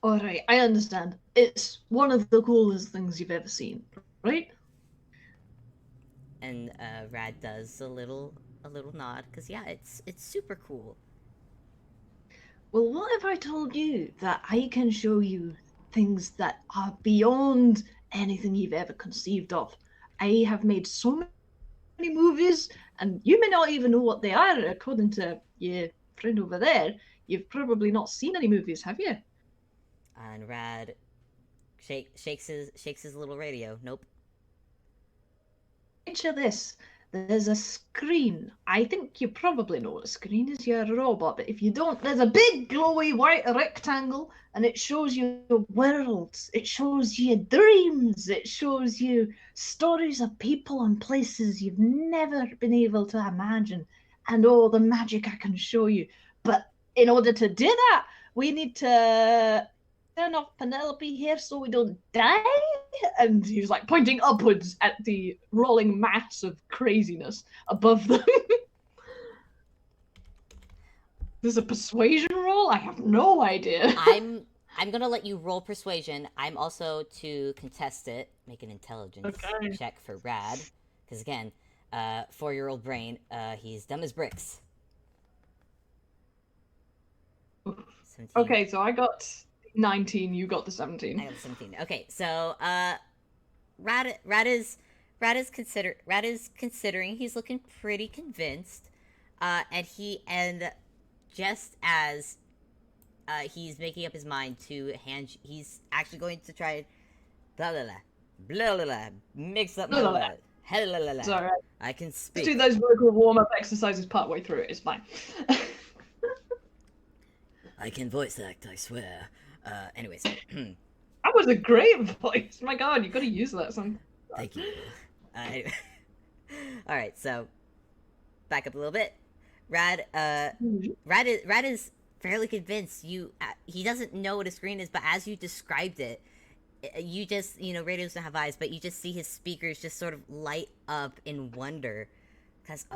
All right, I understand. It's one of the coolest things you've ever seen, right? And Rad does a little nod because yeah, it's super cool. Well, what if I told you that I can show you things that are beyond anything you've ever conceived of? I have made so many movies, and you may not even know what they are, according to your friend over there. You've probably not seen any movies, have you? And Rad shakes his little radio. Nope. Picture this. There's a screen. I think you probably know what a screen is. You're a robot, but if you don't, there's a big glowy white rectangle, and it shows you worlds. It shows you dreams. It shows you stories of people and places you've never been able to imagine, and all the magic I can show you. But in order to do that, we need to turn off Penelope here so we don't die? And he's like pointing upwards at the rolling mass of craziness above them. This is a persuasion roll? I have no idea. I'm gonna let you roll persuasion. I'm also to contest it. Make an intelligence Okay. check for Rad, because again, 4-year-old brain. He's dumb as bricks. 17. Okay, so I got 19, you got the I 17. got the 17. Okay, so Rad is considering. He's looking pretty convinced. And just as he's making up his mind to he's actually going to try blah blah blah blah blah mix up my words. Sorry. I can speak. Let's do those vocal warm-up exercises partway through it. It's fine. I can voice act, I swear. Anyways. That was a great voice. My God, you got to use that. Thank you. Anyway. All right, so back up a little bit. Rad is fairly convinced. He doesn't know what a screen is, but as you described it, you just radios don't have eyes, but you just see his speakers just sort of light up in wonder, because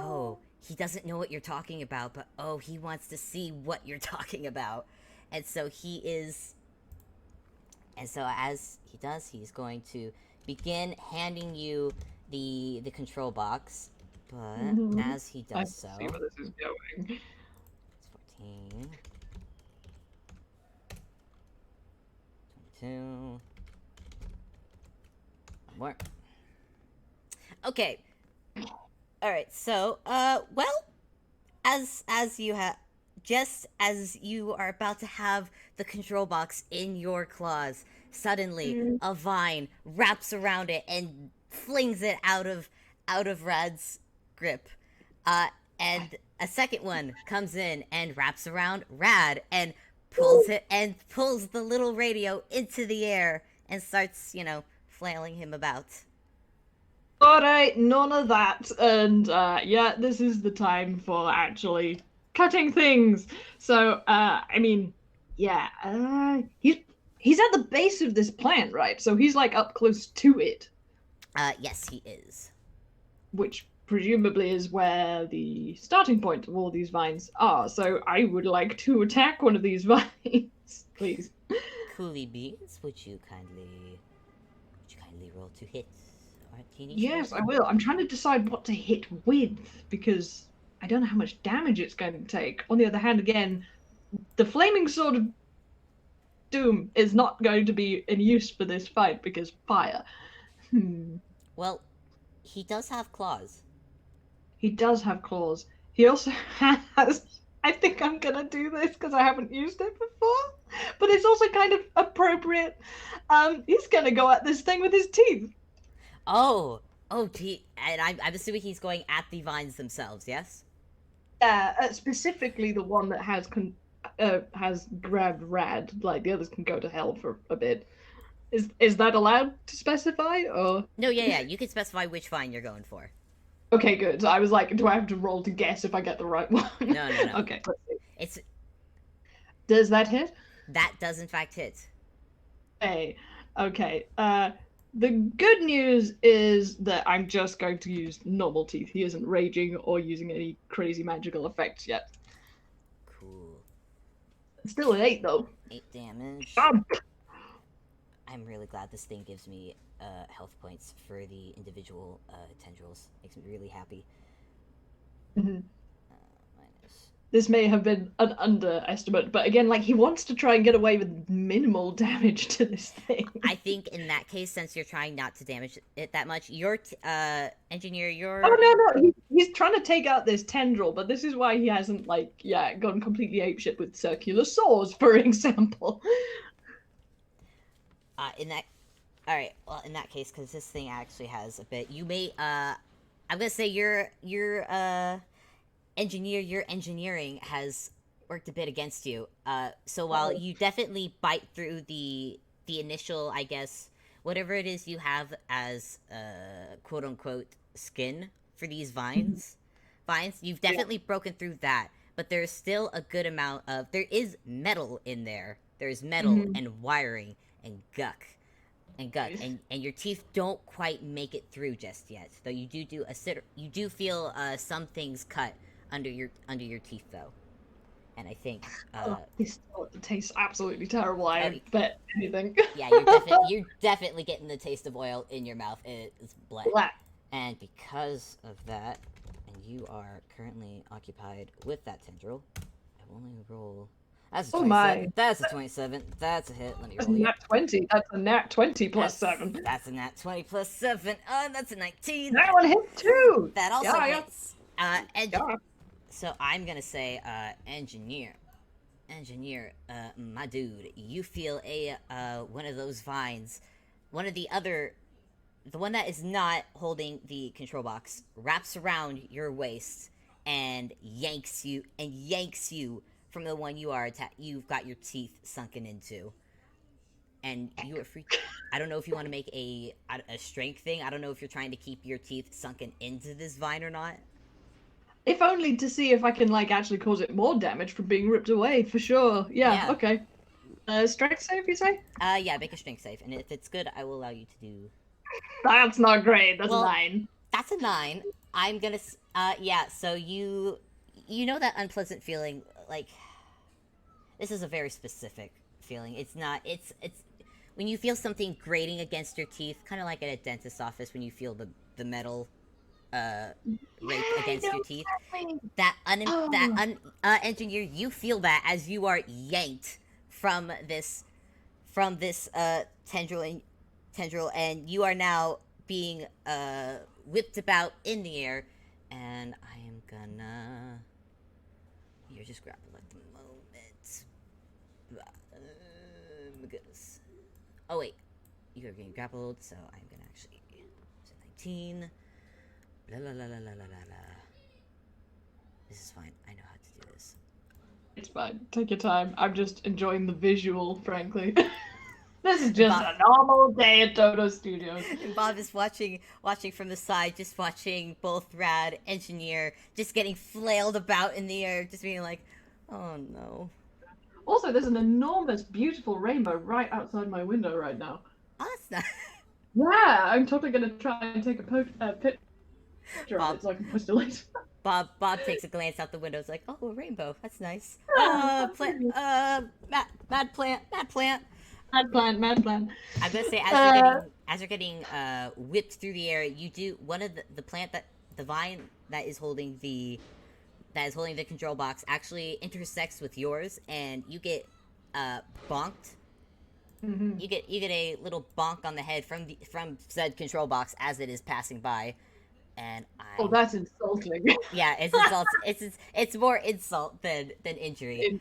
he doesn't know what you're talking about, but he wants to see what you're talking about, and so as he does, he's going to begin handing you the control box, but as he does so, see where this is going. it's 14, 22, one more. Okay. All right. So, well, as you have, just as you are about to have the control box in your claws, suddenly a vine wraps around it and flings it out of Rad's grip, and a second one comes in and wraps around Rad and pulls the little radio into the air and starts flailing him about. All right, none of that. And yeah, this is the time for actually cutting things. So, I mean, yeah, he's at the base of this plant, right? So he's like up close to it. Yes, he is. Which presumably is where the starting point of all these vines are. So I would like to attack one of these vines, please. Coolie beans, would you kindly roll to hit? Yes, I will. I'm trying to decide what to hit with because I don't know how much damage it's going to take. On the other hand, again, the flaming sword of doom is not going to be in use for this fight because fire. Well, he does have claws. He does have claws. He also has. I think I'm gonna do this because I haven't used it before, but it's also kind of appropriate. He's gonna go at this thing with his teeth. Oh, gee, and I'm assuming he's going at the vines themselves, yes? Yeah, specifically the one that has grabbed Rad. Like the others can go to hell for a bit. Is that allowed to specify or? No, yeah, you can specify which vine you're going for. Okay, good. So I was like, do I have to roll to guess if I get the right one? No. Okay, let's see. It's Does that hit? that does in fact hit. Hey, okay. The good news is that I'm just going to use normal teeth. He isn't raging or using any crazy magical effects yet. Cool. Still an 8 though. 8 damage. I'm really glad this thing gives me health points for the individual tendrils. Makes me really happy. Mhm. Minus. This may have been an underestimate, but again, like he wants to try and get away with minimal damage to this thing. I think in that case, since you're trying not to damage it that much, your engineer, Oh no, he's trying to take out this tendril, but this is why he hasn't gone completely apeshit with circular saws, for example. All right. Well, in that case, because this thing actually has a bit, you may. I'm gonna say your engineer, your engineering has worked a bit against you. So while you definitely bite through the initial, I guess, whatever it is you have as quote unquote skin for these vines, you've definitely broken through that. But there's still a good amount of there is metal in there. There's metal Mhm. and wiring and guck, and your teeth don't quite make it through just yet. Though you do feel some things cut under your teeth though, and I think Oh, this tastes absolutely terrible. oh I bet anything. yeah, you're definitely getting the taste of oil in your mouth. It's bleh. Blah. And because of that, and you are currently occupied with that tendril, I will only roll. That's a Oh 27. my. That's a 27. That's a hit. Let me That's roll a again. nat 20. That's a nat 20 plus 7. That's a nat 20 plus 7. That's a 19. That one hit too. That also Yeah, hits. yeah. So I'm gonna say, engineer, my dude, you feel a one of those vines, one of the other, the one that is not holding the control box, wraps around your waist and yanks you from the one you've got your teeth sunken into, and you are free. I don't know if you want to make a strength thing. I don't know if you're trying to keep your teeth sunken into this vine or not. If only to see if I can like actually cause it more damage from being ripped away, for sure. Yeah, Yeah. okay. Strength save, you say? Yeah, make a strength save, and if it's good, I will allow you to do. That's not great. That's Well, 9. that's a 9. I'm gonna. Yeah. So you know that unpleasant feeling, like this is a very specific feeling. It's not. It's when you feel something grating against your teeth, kind of like at a dentist's office when you feel the metal rake against your teeth. Engineer, you feel that as you are yanked from this tendril, and you are now being whipped about in the air, and I am gonna. You're just grappled at the moment. My goodness. Oh wait, you're getting grappled, so I'm gonna actually. So 19. La la la la la la la. This is fine. I know how to do this. It's fine. Take your time. I'm just enjoying the visual, frankly. This is just a normal day at Dodo Studios. And Bob is watching from the side, just watching both Rad, Engineer, just getting flailed about in the air, just being like, oh no. Also, there's an enormous, beautiful rainbow right outside my window right now. Oh, that's not. Yeah, I'm totally gonna try and take a picture of it so I can post it later. Bob takes a glance out the window. It's like, oh, a rainbow. That's nice. Ah, Mad plant. Mad plan. I'm gonna say as you're getting whipped through the air, you do one of the plant that the vine that is holding the control box actually intersects with yours, and you get bonked. Mm-hmm. You get a little bonk on the head from said control box as it is passing by, and Oh, that's insulting. yeah, it's insult. It's more insult than injury.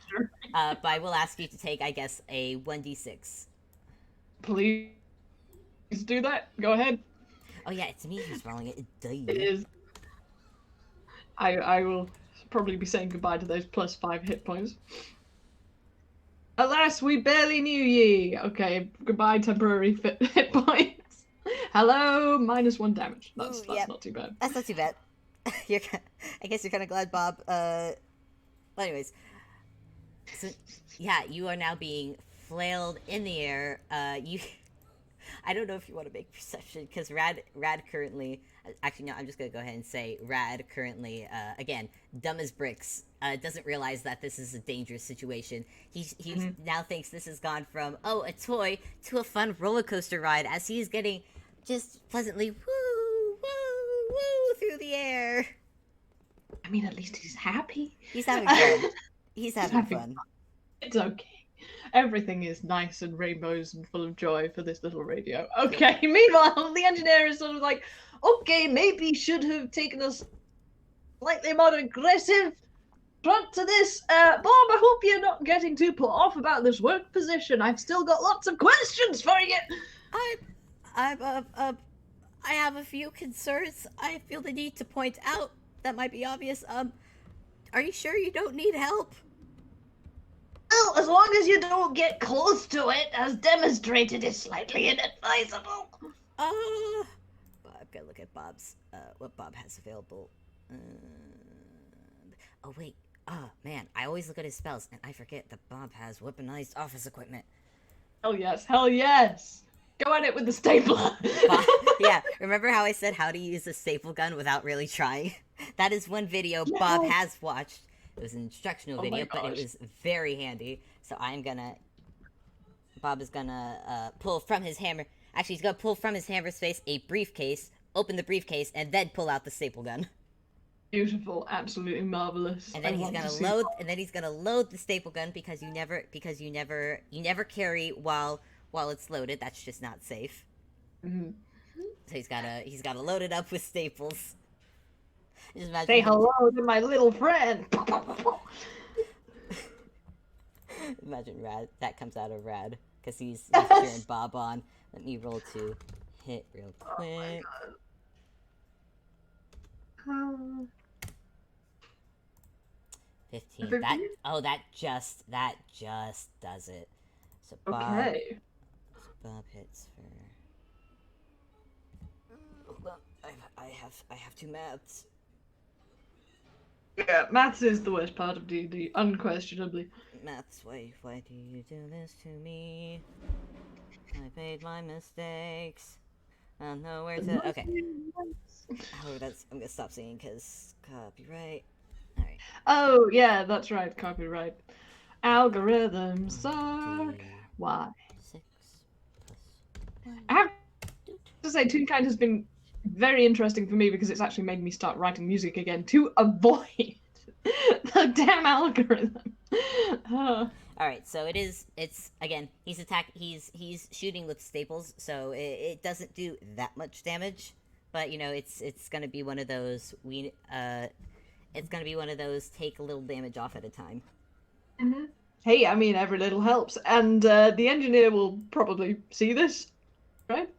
But I will ask you to take, I guess, a 1d6. Please do that. Go ahead. Oh yeah, it's me who's rolling it. It is. I will probably be saying goodbye to those plus 5 hit points. Alas, we barely knew ye. Okay, goodbye temporary hit points. Hello, -1 damage. That's not too bad. That's not too bad. I guess you're kind of glad, Bob. Well, anyways, so yeah, you are now being flailed in the air. I don't know if you want to make perception, because Rad currently. Actually, no. I'm just gonna go ahead and say Rad currently. Again, dumb as bricks. Doesn't realize that this is a dangerous situation. He now thinks this has gone from a toy to a fun roller coaster ride, as he's getting just pleasantly woo through the air. I mean, at least he's happy. He's having fun. He's having fun. It's okay. Everything is nice and rainbows and full of joy for this little radio. Okay, meanwhile, the engineer is sort of like, okay, maybe should have taken a slightly more aggressive front to this. Bob, I hope you're not getting too put off about this work position. I've still got lots of questions for you. I have a few concerns I feel the need to point out that might be obvious. Are you sure you don't need help? Well, as long as you don't get close to it, as demonstrated, is slightly inadvisable. I've got to look at Bob's, what Bob has available. Oh, wait. Oh man, I always look at his spells and I forget that Bob has weaponized office equipment. Hell yes, hell yes. Go at it with the stapler. Bob, yeah, remember how I said how to use a staple gun without really trying? That is one video Bob Yes. has watched. It was an instructional Oh my video, but it gosh. was very handy. So Bob is gonna pull from his hammer. Actually, he's gonna pull from his hammer space a briefcase, open the briefcase, and then pull out the staple gun. Beautiful, absolutely marvelous. And I then he's want gonna to see. load. And then he's gonna load the staple gun because you never carry while it's loaded. That's just not safe. Mhm. So he's gotta load it up with staples. Just Say imagine him. hello to my little friend. Imagine Rad. That comes out of Rad because he's Yes. cheering Bob on. Let me roll to hit real quick. 15. That 15? that just does it. So Okay. Bob hits for. Hold on. I have two maths. Yeah, maths is the worst part of D&D, unquestionably. Maths, why do you do this to me? I made my mistakes. I know where to. Okay. Oh, I'm gonna stop singing because copyright. All right. Oh, yeah, that's right, copyright. Algorithms suck. Why? 6 plus I have to say, Toonkind has been very interesting for me because it's actually made me start writing music again to avoid the damn algorithm. All right, so it's again. He's shooting with staples, so it doesn't do that much damage. But it's gonna be one of those it's gonna be one of those take a little damage off at a time. Mhm. Hey, I mean, every little helps, and the engineer will probably see this, right?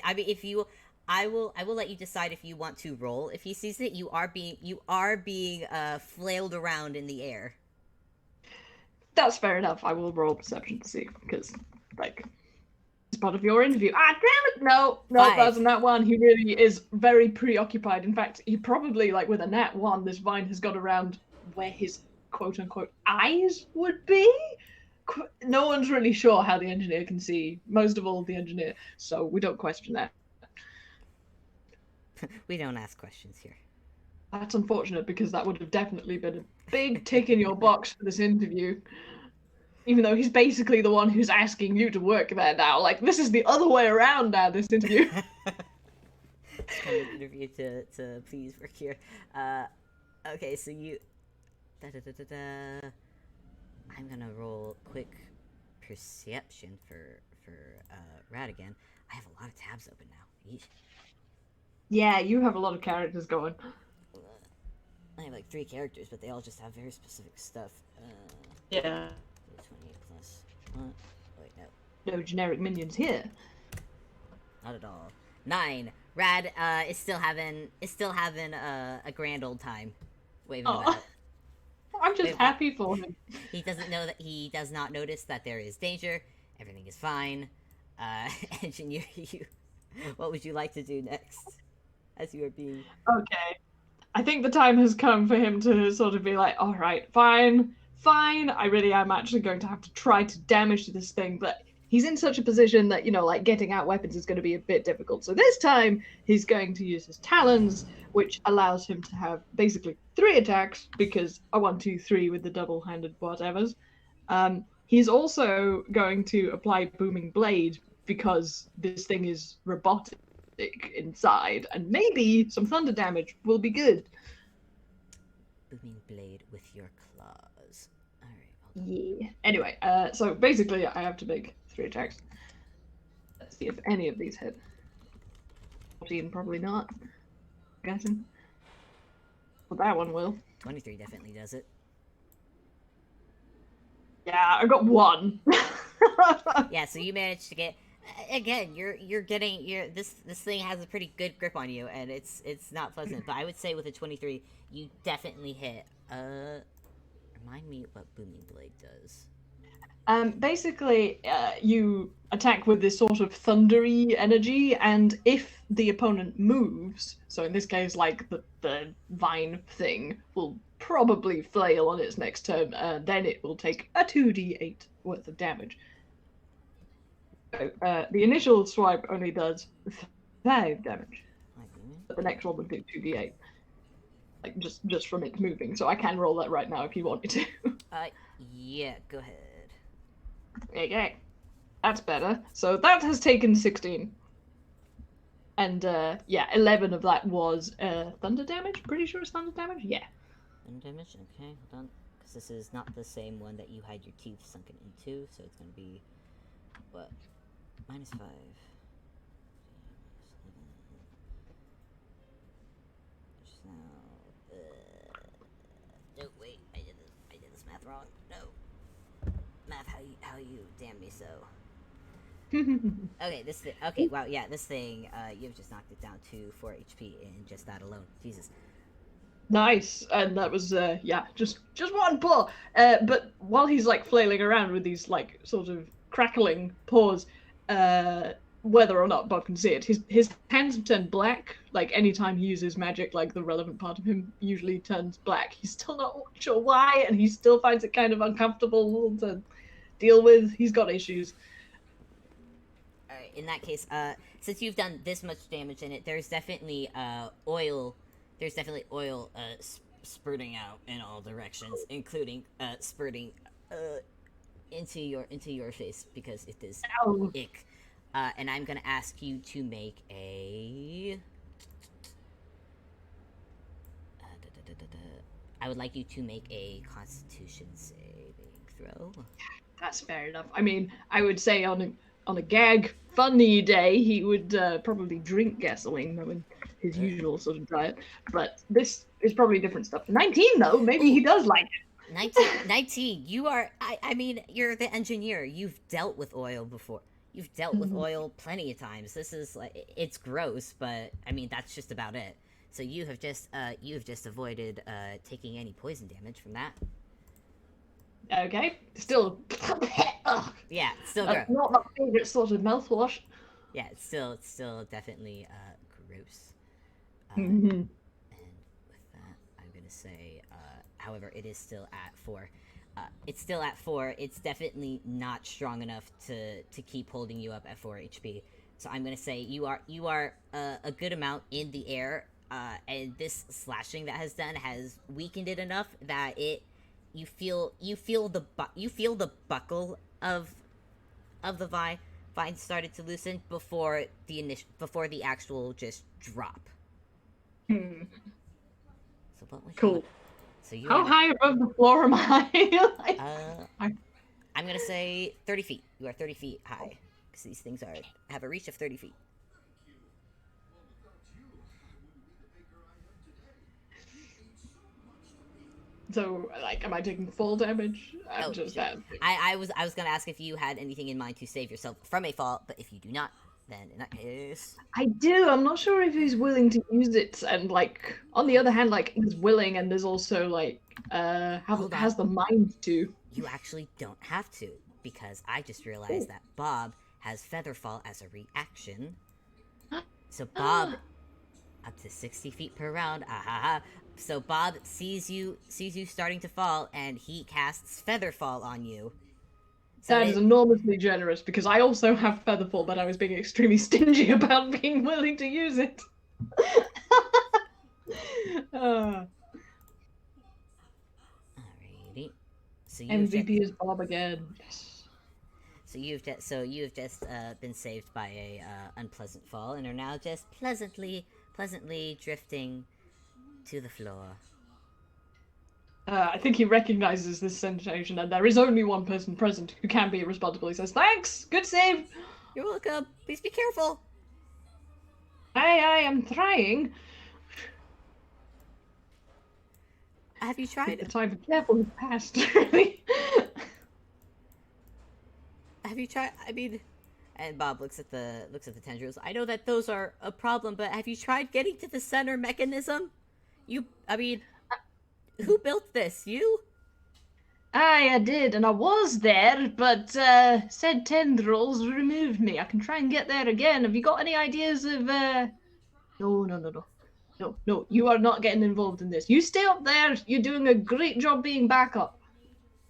I mean, if you, I will let you decide if you want to roll. If he sees it, you are being flailed around in the air. That's fair enough. I will roll perception to see, because, like, it's part of your interview. Ah, damn it! No, Five. that's a nat one. He really is very preoccupied. In fact, he probably, like, with a nat one, this vine has got around where his quote-unquote eyes would be. No one's really sure how the engineer can see, most of all the engineer, so we don't question that. We don't ask questions here. That's unfortunate because that would have definitely been a big tick in your box for this interview. Even though he's basically the one who's asking you to work there now. Like, this is the other way around now, this interview. It's kind of an interview to please work here. Okay, so you. I'm gonna roll quick perception for Rad again. I have a lot of tabs open now. Yeesh. Yeah, you have a lot of characters going. I have like 3 characters, but they all just have very specific stuff. Yeah. 28 plus. Wait, no. No generic minions here. Not at all. 9. Rad is still having a grand old time waving about. I'm just happy for him. He does not notice that there is danger. Everything is fine. Engineer, what would you like to do next? As you are being. Okay. I think the time has come for him to sort of be like, all right, fine. I really am actually going to have to try to damage this thing, but he's in such a position that, like getting out weapons is going to be a bit difficult. So this time he's going to use his talons, which allows him to have basically 3 attacks because a 1, 2, 3 with the double-handed whatevers. He's also going to apply Booming Blade because this thing is robotic inside, and maybe some thunder damage will be good. Booming Blade with your claws. Alright. Yeah. Anyway, so basically I have to make 3 attacks. Let's see if any of these hit. 14, probably not. I'm guessing. Well, that one will. 23 definitely does it. Yeah, I got 1. Yeah, so you managed to get. Again, this thing has a pretty good grip on you, and it's not pleasant. But I would say with a 23, you definitely hit. Remind me what Booming Blade does. Basically, you attack with this sort of thundery energy, and if the opponent moves, so in this case, like the vine thing will probably flail on its next turn, then it will take a 2d8 worth of damage. So, the initial swipe only does 5 damage, but the next one would do 2d8, like just from it moving. So I can roll that right now if you want me to. Yeah, go ahead. Okay, that's better. So that has taken 16. And yeah, 11 of that was thunder damage. Pretty sure it's thunder damage. Yeah. Thunder damage. Okay, hold on, because this is not the same one that you had your teeth sunken into, so it's gonna be what -5. Now, no, wait, I did this math wrong. No, math, how you damn me so. Okay, this thing. Okay, wow, yeah, this thing. You've just knocked it down to 4 HP in just that alone. Jesus. Nice, and that was yeah, just one pull. But while he's like flailing around with these like sort of crackling paws, whether or not Bob can see it, his hands have turned black. Like anytime he uses magic, like the relevant part of him usually turns black. He's still not sure why, and he still finds it kind of uncomfortable to deal with. He's got issues. Alright, in that case, since you've done this much damage in it, there's definitely oil. There's definitely oil spurting out in all directions, including spurting into your face because it is Ow. ick. And I'm gonna ask you to make a. I would like you to make a Constitution saving throw. That's fair enough. I mean, I would say on a gag funny day, he would probably drink gasoline, knowing his usual sort of diet. But this is probably different stuff. 19 though, maybe he does like it. 19. You are. I mean, you're the engineer. You've dealt with oil before. You've dealt with oil plenty of times. This is like it's gross, but I mean that's just about it. So you have just avoided taking any poison damage from that. Okay, still. Yeah, still gross. Not my favorite sort of mouthwash. Yeah, it's still definitely gross. Mm-hmm. And with that, I'm gonna say, however, it is still at 4. It's still at 4. It's definitely not strong enough to keep holding you up at 4 HP. So I'm gonna say you are a good amount in the air, and this slashing that has done has weakened it enough that you feel the buckle of the vine started to loosen before the actual just drop. Hmm. So what was Cool. So you How high above the floor am I? I'm gonna say 30 feet. You are 30 feet high because these things have a reach of 30 feet. So, like, am I taking full damage? I'm just sure. I was gonna ask if you had anything in mind to save yourself from a fall, but if you do not, then in that case, I do. I'm not sure if he's willing to use it, and like, on the other hand, like he's willing, and there's also like, has the mind to. You actually don't have to because I just realized that Bob has Featherfall as a reaction. So Bob, up to 60 feet per round. So Bob sees you starting to fall, and he casts Featherfall on you. So that is enormously generous because I also have Featherfall, but I was being extremely stingy about being willing to use it. Alrighty. So MVP is Bob again. Yes. So you've just been saved by a unpleasant fall and are now just pleasantly drifting to the floor. I think he recognizes this sensation, and there is only one person present who can be responsible. He says, "Thanks, good save." You're welcome. Please be careful. I am trying. Have you tried? The time for careful has passed. Really. Have you tried? I mean, and Bob looks at the tendrils. I know that those are a problem, but have you tried getting to the center mechanism? Who built this? You? Aye, I did, and I was there, but said tendrils removed me. I can try and get there again. Have you got any ideas of No, no, no, no. No, no, you are not getting involved in this. You stay up there. You're doing a great job being backup.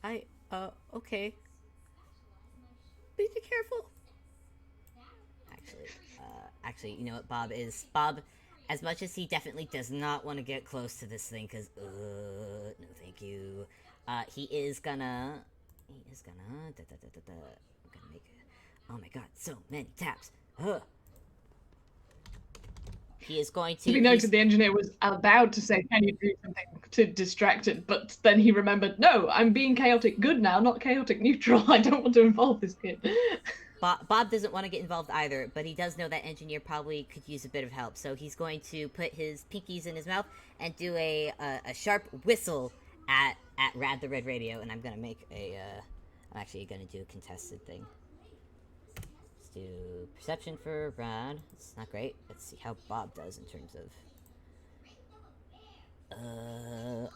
Okay. Be careful. Actually, you know what Bob, as much as he definitely does not want to get close to this thing, because, no thank you, I'm gonna make it, oh my god, so many taps, he is going To to, be noted, the engineer was about to say, "Can you do something to distract it?" But then he remembered, "No, I'm being chaotic good now, not chaotic neutral. I don't want to involve this kid." Bob doesn't want to get involved either, but he does know that engineer probably could use a bit of help. So he's going to put his pinkies in his mouth and do a sharp whistle at Rad the Red Radio. And I'm gonna make I'm actually gonna do a contested thing. Let's do perception for Rad. It's not great. Let's see how Bob does in terms of.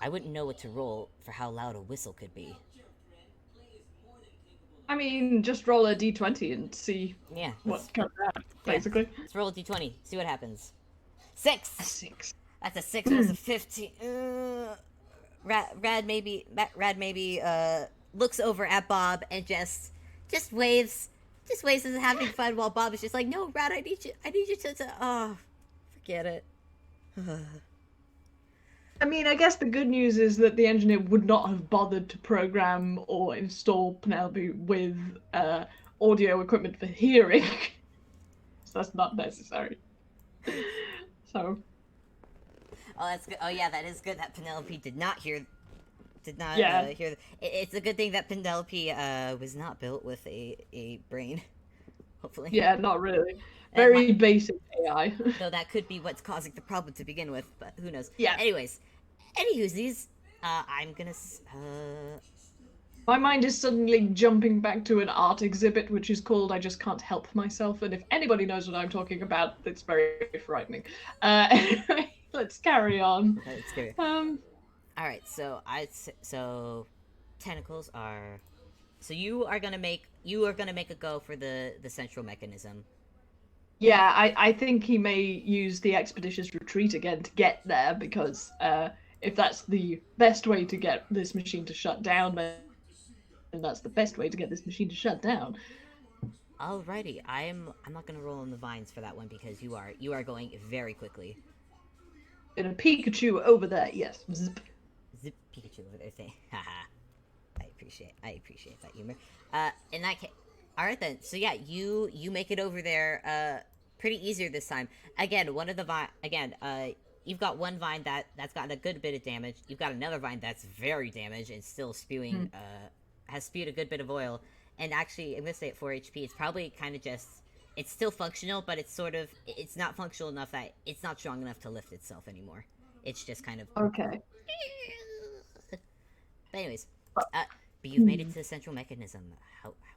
I wouldn't know what to roll for how loud a whistle could be. I mean, just roll a d20 and see Yeah, what comes out, yeah. basically. Let's roll a d20. See what happens. 6. A 6. That's a 6. That's a 15. Rad maybe looks over at Bob and just waves, as having fun, while Bob is just like, no, Rad, I need you to oh, forget it. I mean, I guess the good news is that the engineer would not have bothered to program or install Penelope with audio equipment for hearing. So that's not necessary. So. Oh, that's good. Oh yeah, that is good that Penelope did not hear. Hear. It's a good thing that Penelope was not built with a brain. Hopefully. Yeah, not really. Very basic AI. Though that could be what's causing the problem to begin with, but who knows. Yeah. Anyways, these I'm gonna. My mind is suddenly jumping back to an art exhibit, which is called "I Just Can't Help Myself," and if anybody knows what I'm talking about, it's very frightening. Anyway, let's carry on. Okay, let's go. All right, so tentacles are. So you are gonna make a go for the central mechanism. Yeah, I think he may use the expeditious retreat again to get there, because if that's the best way to get this machine to shut down, then that's the best way to get this machine to shut down. Alrighty, I'm not gonna roll on the vines for that one because you are going very quickly. And a Pikachu over there, yes. Zip Pikachu over there. Haha. I appreciate that humor. In that case, all right then. So yeah, you make it over there. Pretty easier this time. Again, one of the you've got one vine that's gotten a good bit of damage. You've got another vine that's very damaged and still spewing. Has spewed a good bit of oil. And actually, I'm gonna say at 4 HP, it's probably kind of just. It's still functional, but it's not functional enough that it's not strong enough to lift itself anymore. It's just kind of. Okay. But anyways, but you've made it to the central mechanism.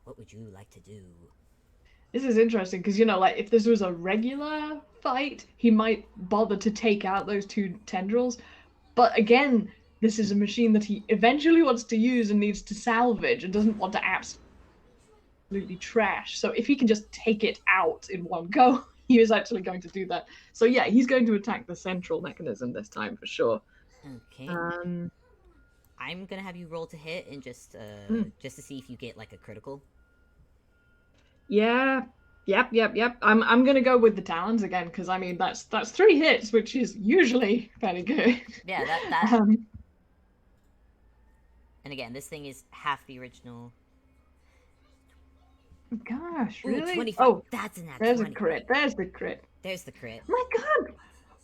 What would you like to do? This is interesting because, like, if this was a regular fight, he might bother to take out those two tendrils. But again, this is a machine that he eventually wants to use and needs to salvage and doesn't want to absolutely trash. So if he can just take it out in one go, he is actually going to do that. So yeah, he's going to attack the central mechanism this time for sure. Okay. I'm gonna have you roll to hit and just to see if you get like a critical. Yeah. Yep. I'm gonna go with the talons again because I mean that's 3 hits, which is usually very good. Yeah, that. And again, this thing is half the original. Gosh, really? Ooh, 25. Oh, that's an There's 20. a crit. There's the crit. There's the crit. My God,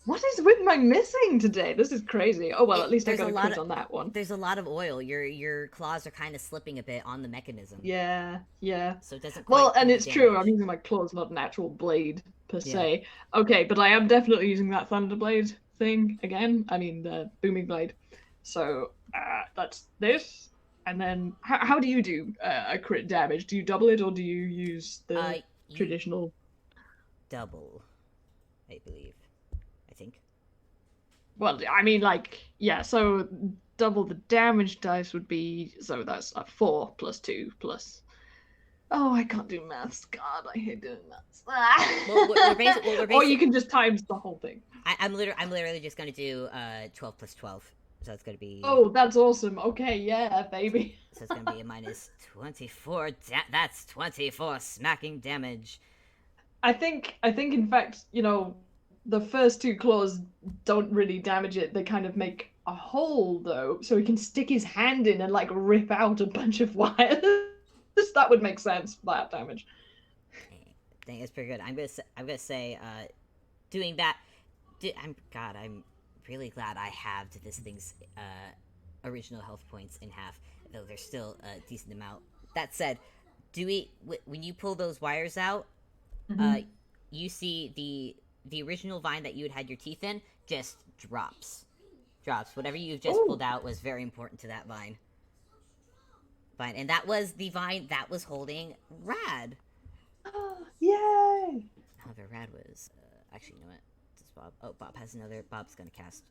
what is with my missing today? This is crazy. Oh well, at least I got a crit on that one. There's a lot of oil. Your claws are kind of slipping a bit on the mechanism. Yeah. So it doesn't. Well, and it's true. I'm using my claws, not an actual blade per se. Okay, but I am definitely using that thunder blade thing again. I mean the booming blade. So that's this. And then, how do you do a crit damage? Do you double it, or do you use the traditional? Double, I believe. I think. Well, I mean, like, yeah, so double the damage dice would be, so that's 4 plus 2 plus. Oh, I can't do maths. God, I hate doing maths. We're Or you basic. can just times the whole thing. I'm literally just gonna do 12 plus 12, so it's gonna be Oh, that's awesome. Okay, yeah, baby. so it's gonna be a minus 24. That's 24 smacking damage. I think in fact, the first two claws don't really damage it. They kind of make a hole though, so he can stick his hand in and like rip out a bunch of wires. That would make sense for that damage. I think it's pretty good. I'm gonna say doing that. I'm really glad I halved this thing's original health points in half, though there's still a decent amount. That said, when you pull those wires out, uh, Mhm. you see the original vine that you had your teeth in just drops. Whatever you've just Oh, pulled out was very important to that vine, and that was the vine that was holding Rad. yay! However, Rad was actually, you know what? Does Bob? Oh, Bob has another. Bob's gonna cast.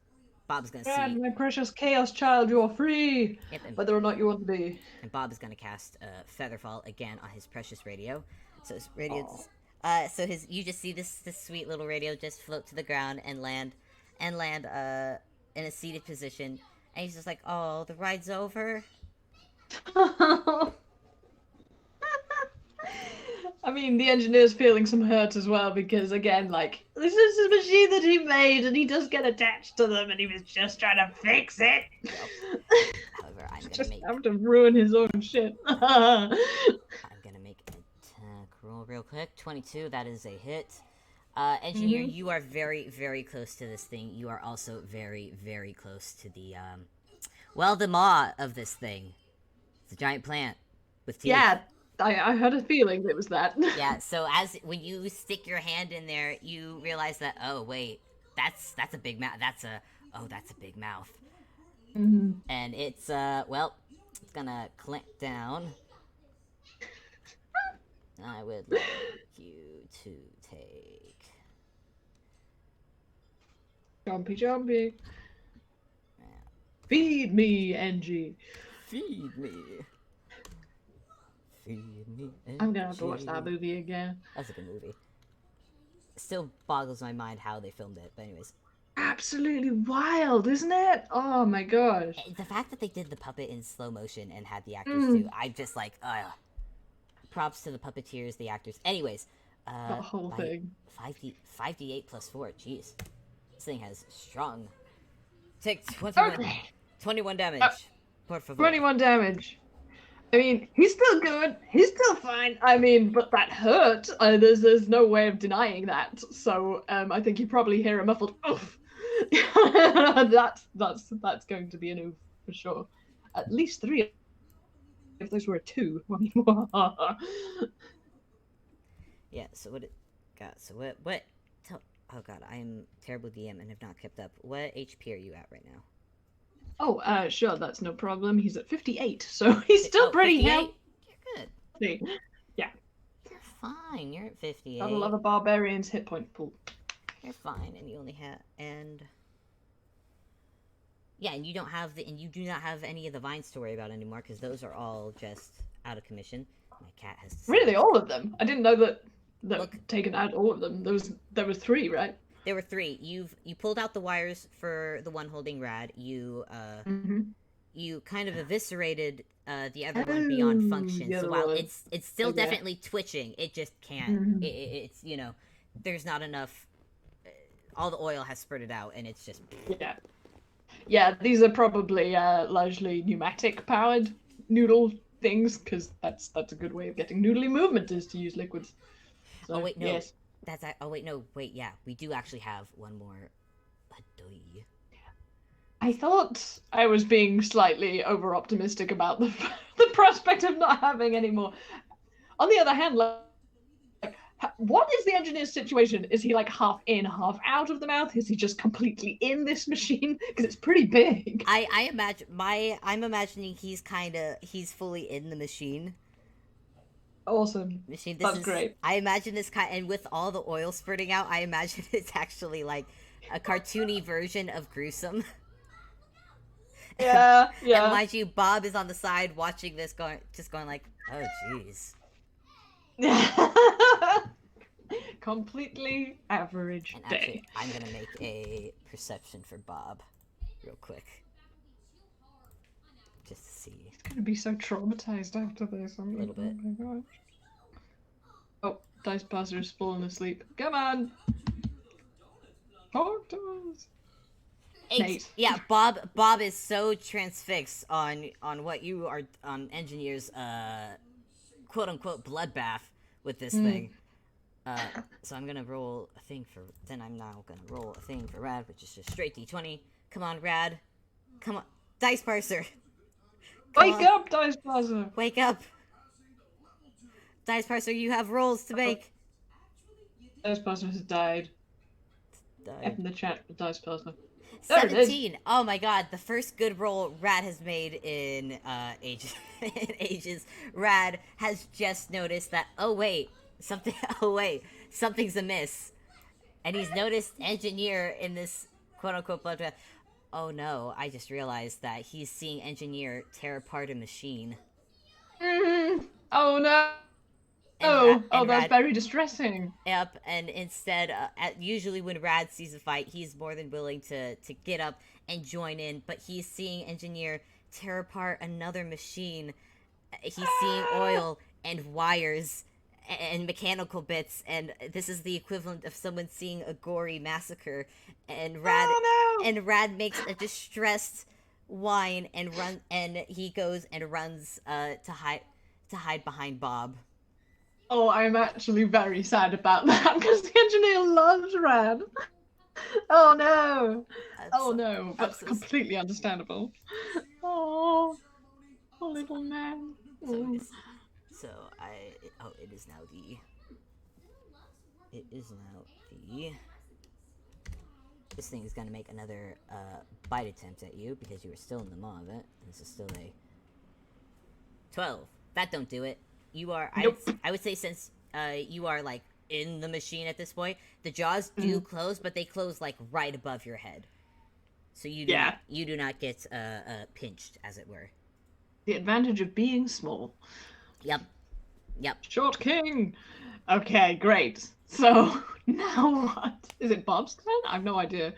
Bob's gonna Dad, see. my precious chaos child, you are free. Yep, Whether or not you want to be. and Bob is gonna cast Featherfall again on his precious radio. So his radio. Oh. So his you just see this sweet little radio just float to the ground and land in a seated position, and he's just like, oh, the ride's over. I mean, the engineer's feeling some hurt as well because, again, like, this is a machine that he made and he does get attached to them and he was just trying to fix it. Yep. However, Just having to ruin his own shit. I'm gonna make an attack roll real quick. 22. That is a hit. Engineer, Mhm. you are very, very close to this thing. You are also very, very close to the maw of this thing. It's a giant plant with teeth. Yeah, I had a feeling it was that. Yeah. So when you stick your hand in there, you realize that, oh wait, that's a big mouth. That's a big mouth, Mhm. and it's it's gonna clamp down. I would like you to take. Jumpy, jumpy. uh, Feed me, Angie. Feed me. Feed me. I'm gonna have to watch that Angie. movie again. That's a good movie. Still boggles my mind how they filmed it, but anyways, Absolutely wild, isn't it? Oh my gosh. the fact that they did the puppet in slow motion and had the actors too, Mm, I'm just like, props to the puppeteers, the actors. Anyways, that whole by thing. 5d8 plus 4. Jeez, this thing has strung. Take 21, Okay. 21 damage. Uh, Por favor. 21 damage. I mean, he's still good. He's still fine. I mean, but that hurt. There's no way of denying that. So I think you probably hear a muffled oof. That's going to be an oof for sure. At least 3 if those were a 2. Yeah. So what? So what? Oh god, I'm terrible DM and have not kept up. What HP are you at right now? Oh, sure, that's no problem. He's at 58, so he's still Oh, pretty 58? You're good. healthy. Yeah, You're fine. You're at 58. gotta love a barbarian's hit point pool. You're fine, and you only have yeah, and you do not have any of the vines to worry about anymore because those are all just out of commission. My cat has Really, decided. all of them? I didn't know that Look, taken out all of them. There was 3, right? there were three. You pulled out the wires for the one holding Rad. Mm-hmm. You kind of eviscerated the other one beyond Oh, function. the So other while one. it's still Okay. definitely twitching, it just can't. Mhm. It's there's not enough. All the oil has spurted out, and it's just Yeah. Yeah, these are probably largely pneumatic powered noodle things because that's a good way of getting noodly movement is to use liquids. So, oh wait no, yes. oh wait no wait yeah we do actually have one more. Adoy. I thought I was being slightly over optimistic about the the prospect of not having any more. On the other hand, like, what is the engineer's situation? Is he like half in, half out of the mouth? Is he just completely in this machine? Because it's pretty big. I imagine I'm imagining he's fully in the machine. Awesome. Machine. This That's is great. I imagine this kind and with all the oil spurting out, I imagine it's actually like a cartoony version of gruesome. Yeah, And yeah. mind you, Bob is on the side watching this, going like, "Oh, jeez." Completely average And actually, day. I'm gonna make a perception for Bob, real quick, just to see He's gonna be so traumatized after this. a little Oh bit. my gosh. Oh, Dice Passer is falling asleep. Come on! Talk to us! Nate. Yeah, Bob is so transfixed on what you are on engineers quote unquote bloodbath with this thing. So I'm gonna roll a thing for. Then I'm now gonna roll a thing for Rad, which is just straight D20. Come on, Rad. Come on, Dice Parser. Come Wake on, up, Dice Passer! wake up, Dice Parser. You have rolls to make. Dice Passer has died. F Died. in the chat for Dice Passer. There it is! 17. Oh my god, the first good roll Rad has made in ages. In ages. Rad has just noticed that. Oh wait, something. Oh wait, something's amiss, and he's noticed Engineer in this quote unquote bloodbath. Oh no, I just realized that he's seeing Engineer tear apart a machine. Oh no! Oh, that's Rad. very distressing. Up, and instead, usually when Rad sees a fight, he's more than willing to get up and join in, but he's seeing Engineer tear apart another machine. He's seeing oil and wires and mechanical bits, and this is the equivalent of someone seeing a gory massacre. And Oh no! Rad makes a distressed whine and he goes and runs to hide behind Bob. Oh, I'm actually very sad about that because the engineer loves Rad. Oh no! Oh no! But completely understandable. Oh, little man. So I oh it is now the this thing is gonna make another bite attempt at you because you were still in the maw of it. This is still a 12. That don't do it. You are Nope. I would say since you are like in the machine at this point, the jaws do close, but they close like right above your head. So you do not get pinched, as it were. The advantage of being small. Yep. Short king. Okay, great. So now what? Is it Bob's turn? I have no idea.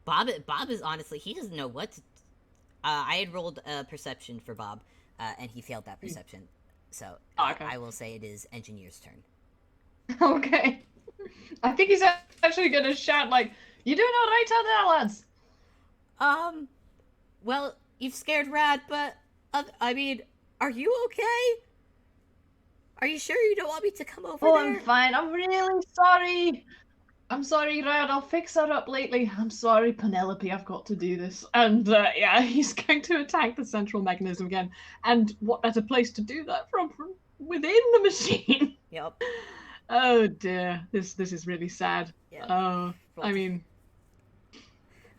Bob is honestly, he doesn't know what to. I had rolled a perception for Bob, and he failed that perception. So Okay. I will say it is Engineer's turn. Okay. I think he's actually gonna shout like, "You doing all right out there, lads?" Well, you've scared Rad, but I mean, are you okay? Are you sure you don't want me to come over there? I'm fine. I'm really sorry. I'm sorry, Rad. I'll fix that up lately. I'm sorry, Penelope. I've got to do this. And yeah, he's going to attack the central mechanism again. And what better place to do that from within the machine? Yep. Oh dear, this is really sad. Yep. I mean,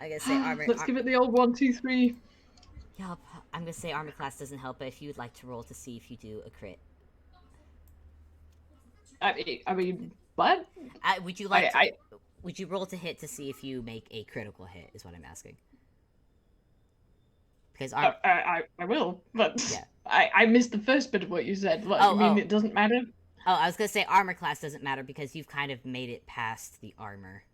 I gotta say armor. Let's give it the old 1, 2, 3. Yup. I'm gonna say armor class doesn't help, but if you'd like to roll to see if you do a crit. I mean, what? Would you like? Would you roll to hit to see if you make a critical hit? Is what I'm asking. Because I will, but yeah. I missed the first bit of what you said. What, you mean it doesn't matter? Oh, I was gonna say armor class doesn't matter because you've kind of made it past the armor.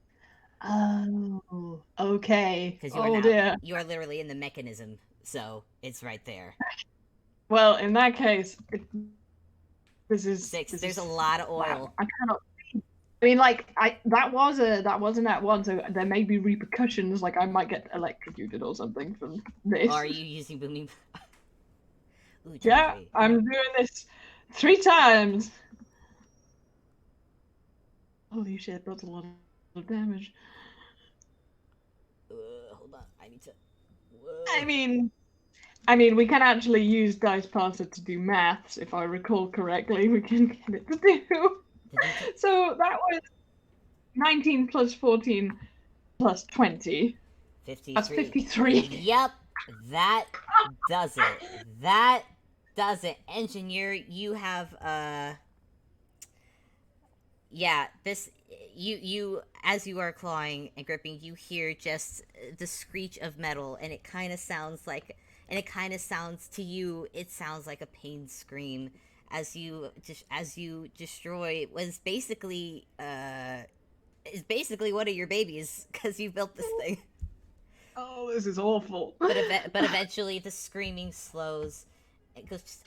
Oh, okay. Because dear. You are literally in the mechanism, so it's right there. Well, in that case, this is 6. There's a lot of oil. Wow, I cannot. I mean, like, that wasn't that one, so there may be repercussions. Like, I might get electrocuted or something from this. Or are you using booming? Ooh, yeah, I'm doing this 3 times. Holy shit, that's a lot of damage. Hold on, I need to. Whoa. I mean, we can actually use Dice Parser to do maths, if I recall correctly. We can get it to do. So that was 19 plus 14 plus 20. 53. That's 53. Yep, that does it. That does it. Engineer, you have yeah, this you as you are clawing and gripping, you hear just the screech of metal, and it kind of sounds like, and it kind of sounds to you, it sounds like a pain scream as you destroy was basically is basically one of your babies because you built this thing. Oh, this is awful. But eventually the screaming slows. It goes just,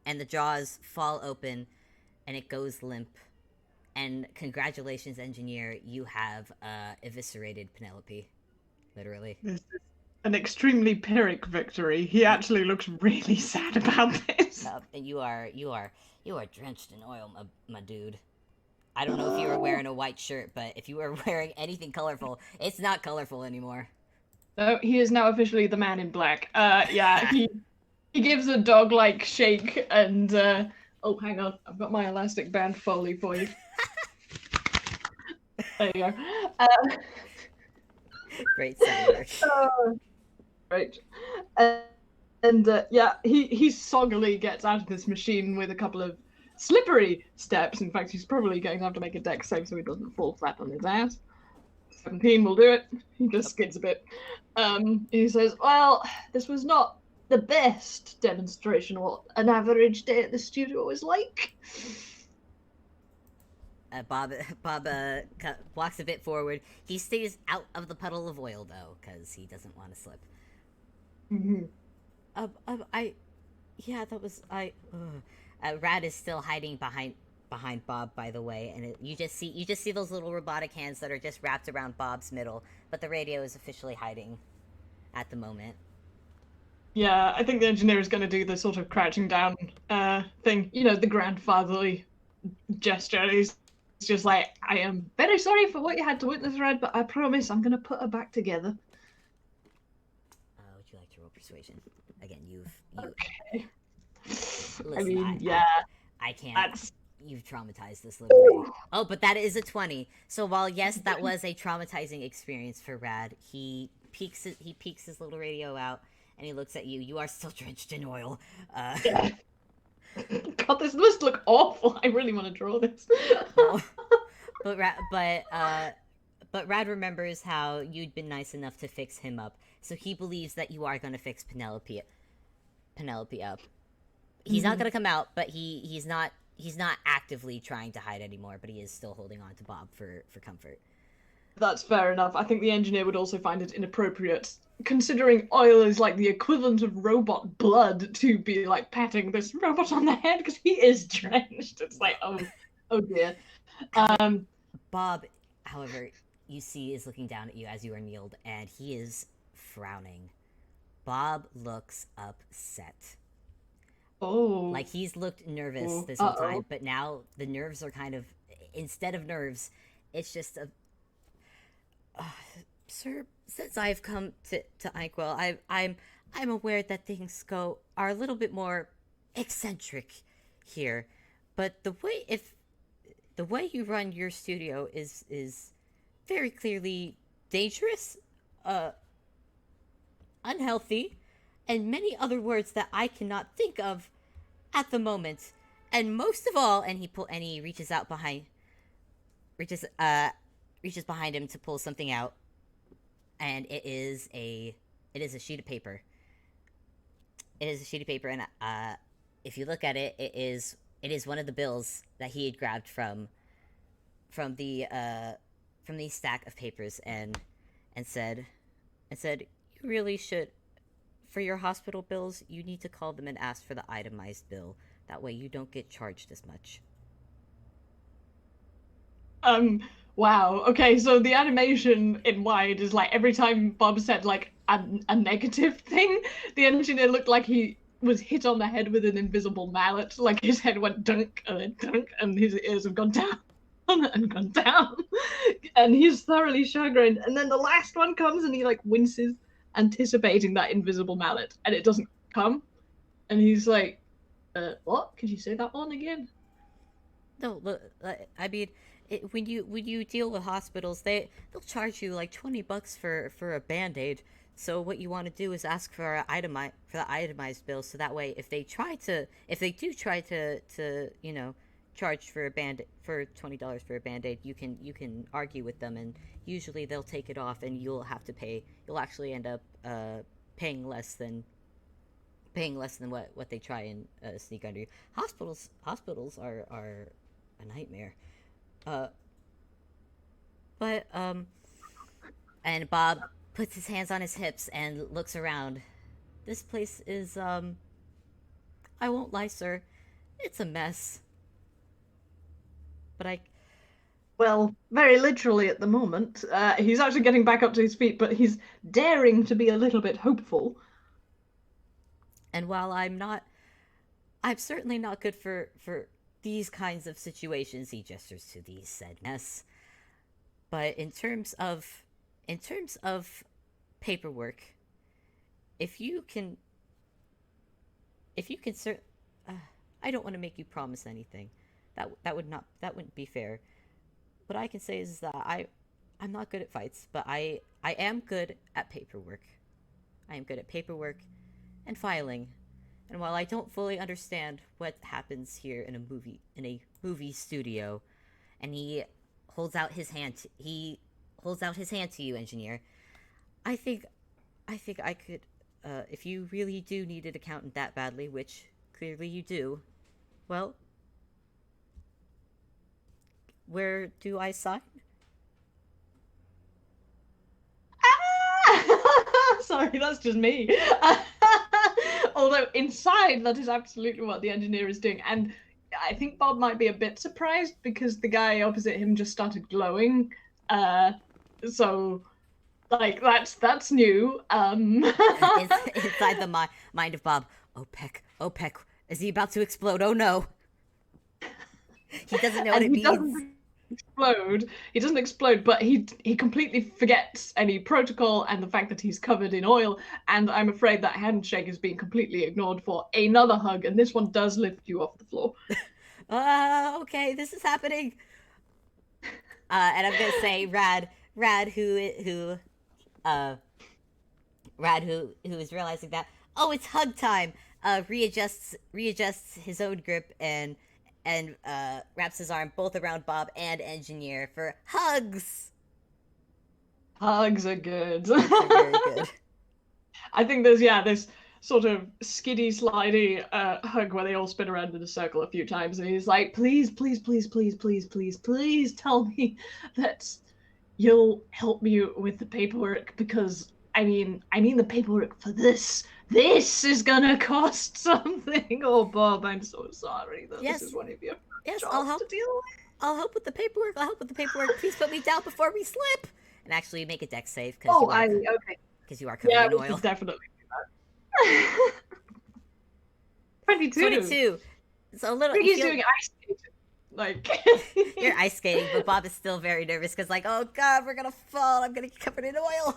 and the jaws fall open, and it goes limp. And congratulations, engineer, you have eviscerated Penelope, literally. This is an extremely Pyrrhic victory. He actually looks really sad about this. And you are drenched in oil, my dude. I don't know if you were wearing a white shirt, but if you were wearing anything colorful, it's not colorful anymore. No, he is now officially the man in black. Yeah, he gives a dog-like shake and oh, hang on, I've got my elastic band Foley for you. There you go. Great sound work. Right. And yeah, he soggily gets out of this machine with a couple of slippery steps. In fact, he's probably going to have to make a dex save so he doesn't fall flat on his ass. 17 will do it. He just skids a bit. He says, well, this was not the best demonstration of what an average day at the studio is like. Bob walks a bit forward. He stays out of the puddle of oil, though, because he doesn't want to slip. Mm-hmm. Yeah, that was, Rad is still hiding behind Bob, by the way, and you just see those little robotic hands that are just wrapped around Bob's middle, but the radio is officially hiding at the moment. Yeah, I think the engineer is going to do the sort of crouching down thing, you know, the grandfatherly gesture. He's just like, I am very sorry for what you had to witness, Red, but I promise I'm going to put her back together. Would you like to roll persuasion? Again, you. Okay. Listen, I mean, yeah. I can't. That's... You've traumatized this little lady. Oh, but that is a 20. So while yes, that was a traumatizing experience for Rad, he peeks his little radio out and he looks at you. You are still drenched in oil. Yeah. God, this must look awful. I really want to draw this. but Rad remembers how you'd been nice enough to fix him up, so he believes that you are going to fix Penelope up. He's not going to come out, but he's not actively trying to hide anymore, but he is still holding on to Bob for comfort. That's fair enough. I think the engineer would also find it inappropriate, considering oil is like the equivalent of robot blood, to be like patting this robot on the head because he is drenched. It's like, oh dear. Bob, however, you see is looking down at you as you are kneeled, and he is frowning. Bob looks upset. Oh. Like he's looked nervous this whole time, but now the nerves are kind of, instead of nerves, it's just a... sir, since I've come to Inkwell, I'm aware that things are a little bit more eccentric here, but the way you run your studio is very clearly dangerous, unhealthy, and many other words that I cannot think of at the moment. And most of all, and he reaches behind him to pull something out, and it is a sheet of paper. It is a sheet of paper, and if you look at it, it is one of the bills that he had grabbed from the stack of papers, and said, you really should, for your hospital bills, you need to call them and ask for the itemized bill. That way you don't get charged as much. Wow. Okay, so the animation in wide is like every time Bob said like a negative thing, the engineer looked like he was hit on the head with an invisible mallet. Like his head went dunk and then dunk, and his ears have gone down and gone down. And he's thoroughly chagrined. And then the last one comes and he like winces, anticipating that invisible mallet, and it doesn't come. And he's like, what? Could you say that one again? No, look, I mean, when you deal with hospitals, they'll charge you like $20 for a Band-Aid. So what you want to do is ask for the itemized bill, so that way if they do try to charge for a band for $20 for a band-aid, you can argue with them, and usually they'll take it off, and you'll actually end up paying less than what they try and sneak under you. Hospitals are a nightmare. Uh, but and Bob puts his hands on his hips and looks around. This place is I won't lie, sir, it's a mess. But I Well, very literally at the moment. He's actually getting back up to his feet, but he's daring to be a little bit hopeful. and while I'm certainly not good for these kinds of situations. He gestures to these said mess. But in terms of paperwork, if you can if you can cer- I don't want to make you promise anything. That wouldn't be fair. What I can say is that I'm not good at fights, but I am good at paperwork. I am good at paperwork and filing. And while I don't fully understand what happens here in a movie studio, and he holds out his hand to you, engineer. I think I could, if you really do need an accountant that badly, which clearly you do. Well, where do I sign? Sorry, that's just me. Although inside, that is absolutely what the engineer is doing. And I think Bob might be a bit surprised because the guy opposite him just started glowing. Uh, so like that's new. Inside the mind of Bob. OPEC. Is he about to explode? Oh no. He doesn't know what And it he means. doesn't explode. He doesn't explode, but he completely forgets any protocol and the fact that he's covered in oil. And I'm afraid that handshake is being completely ignored for another hug, and this one does lift you off the floor. Okay, this is happening. And I'm gonna say Rad, uh, who is realizing that, oh, it's hug time. Readjusts his own grip and wraps his arm both around Bob and Engineer for hugs. Hugs are good. Hugs are very good. I think there's yeah this sort of skiddy slidey hug where they all spin around in a circle a few times, and he's like, please, please, please, please, please, please, please tell me that you'll help me with the paperwork because I mean the paperwork for this. This is gonna cost something. Oh, Bob, I'm so sorry that this is Yes, one of your yes, I'll jobs help. to deal with. I'll help with the paperwork. I'll help with the paperwork. Please put me down before we slip. And actually make a deck save Oh, I okay. because you are covered Yeah, in we oil. should definitely do that. 22. 22. It's a little. You Ricky's feel doing ice skating. Like you're ice skating, but Bob is still very nervous because, like, oh god, we're gonna fall. I'm gonna get covered in oil.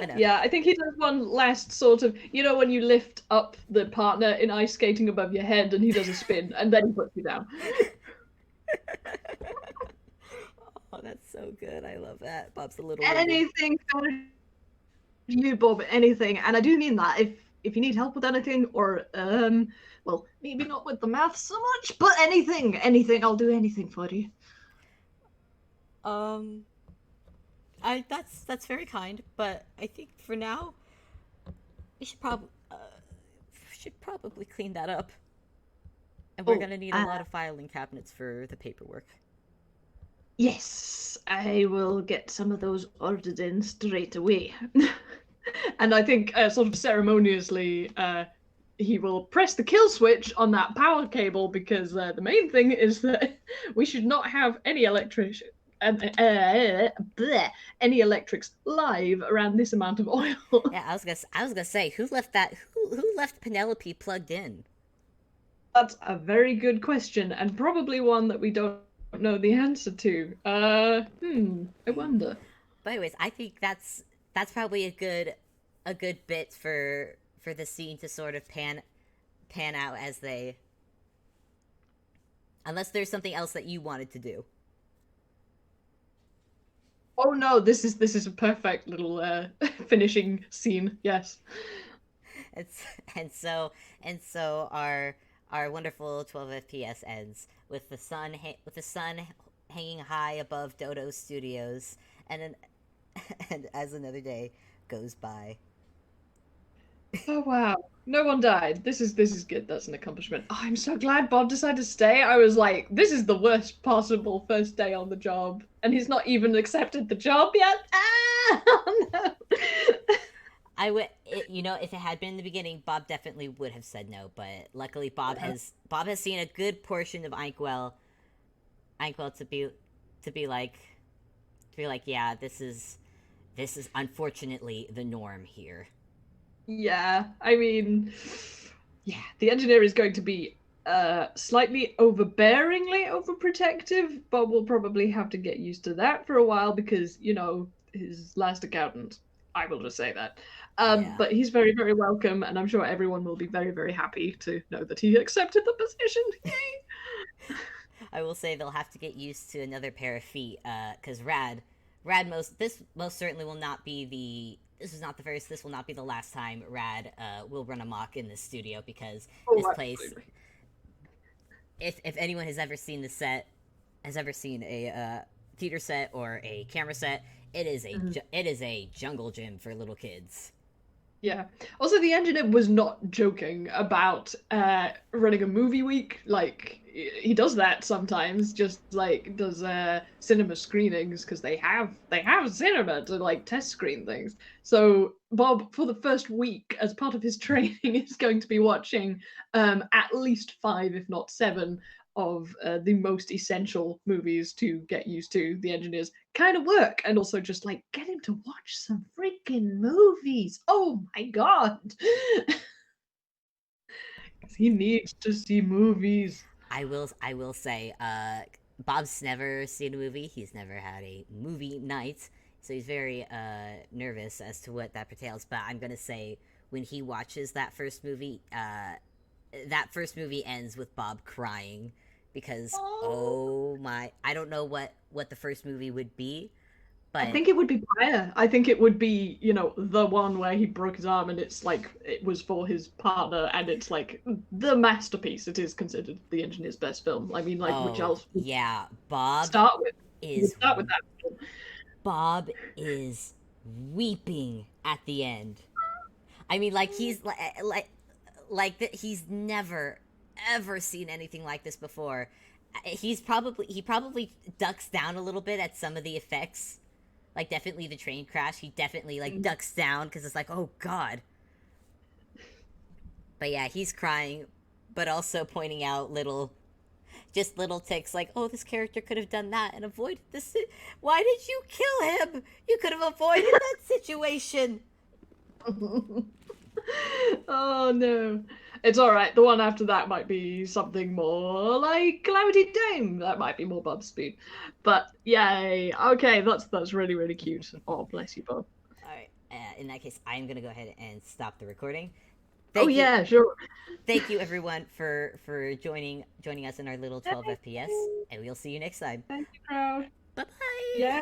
I know. yeah, I think he does one last sort of, when you lift up the partner in ice skating above your head and he does a spin and then he puts you down. Oh, that's so good. I love that. Bob's a little winded. Anything for you, Bob, anything. And I do mean that if you need help with anything or well, maybe not with the math so much, but anything, I'll do anything for you. Um, I that's very kind, but I think for now we should probably clean that up, and we're Oh, gonna need a lot of filing cabinets for the paperwork. yes, I will get some of those ordered in straight away. And I think, sort of ceremoniously, he will press the kill switch on that power cable because the main thing is that we should not have any any electrics live around this amount of oil. Yeah, I was gonna say who left Penelope plugged in. That's a very good question, and probably one that we don't know the answer to. I wonder. But anyways, I think that's probably a good bit for the scene to sort of pan out as they, unless there's something else that you wanted to do. Oh no, this is a perfect little finishing scene. Yes. It's, and so and so our wonderful 12 FPS ends with with the sun hanging high above Dodo Studios, and then and as another day goes by. Oh wow. No one died. This is good. That's an accomplishment. Oh, I'm so glad Bob decided to stay. I was like, this is the worst possible first day on the job, and he's not even accepted the job yet. Ah, oh, no. If it had been in the beginning, Bob definitely would have said no. But luckily, Yeah. Bob has seen a good portion of Inkwell to be like yeah, this is unfortunately the norm here. Yeah. I mean, yeah, the engineer is going to be slightly overbearingly overprotective. Bob will probably have to get used to that for a while because, his last accountant. I will just say that. Yeah, But he's very, very welcome, and I'm sure everyone will be very, very happy to know that he accepted the position. I will say they'll have to get used to another pair of feet. Because most certainly will not be the. This is not the first. This will not be the last time Rad will run amok in this studio because Oh, this place. absolutely. If anyone has ever seen the set, has ever seen a theater set or a camera set, Mhm. it is a jungle gym for little kids. Yeah. Also, the engineer was not joking about running a movie week. Like he does that sometimes, just like does cinema screenings because they have cinema to like test screen things. So Bob, for the first week, as part of his training, is going to be watching at least five, if not seven, of the most essential movies to get used to the engineer's kind of work, and also just like get him to watch some freaking movies. Oh my god. He needs to see movies. I will say, Bob's never seen a movie. He's never had a movie night, so he's very nervous as to what that pertains. But I'm gonna say when he watches that first movie ends with Bob crying because Oh, oh my, I don't know what the first movie would be, I but think it would be Pyre. I think it would be, the one where he broke his arm and it's like it was for his partner and it's like the masterpiece. It is considered the engineer's best film. I mean, like, which oh else would yeah, start with? You would is start with that film. Bob is weeping at the end. I mean, like he's never ever seen anything like this before. He probably ducks down a little bit at some of the effects. Like definitely the train crash. He definitely like ducks down because it's like oh god. But yeah, he's crying, but also pointing out little ticks like oh this character could have done that and avoided this. Why did you kill him? You could have avoided that situation. Oh no. It's all right. The one after that might be something more like Calamity Dame. That might be more Bob's speed. But yay. Okay, that's really, really cute. Oh, bless you, Bob. All right. In that case, I am gonna go ahead and stop the recording. Oh Thank you, yeah, sure. thank you everyone for joining us in our little 12 FPS, and we'll see you next time. Thank you, crowd. Bye bye. Yeah.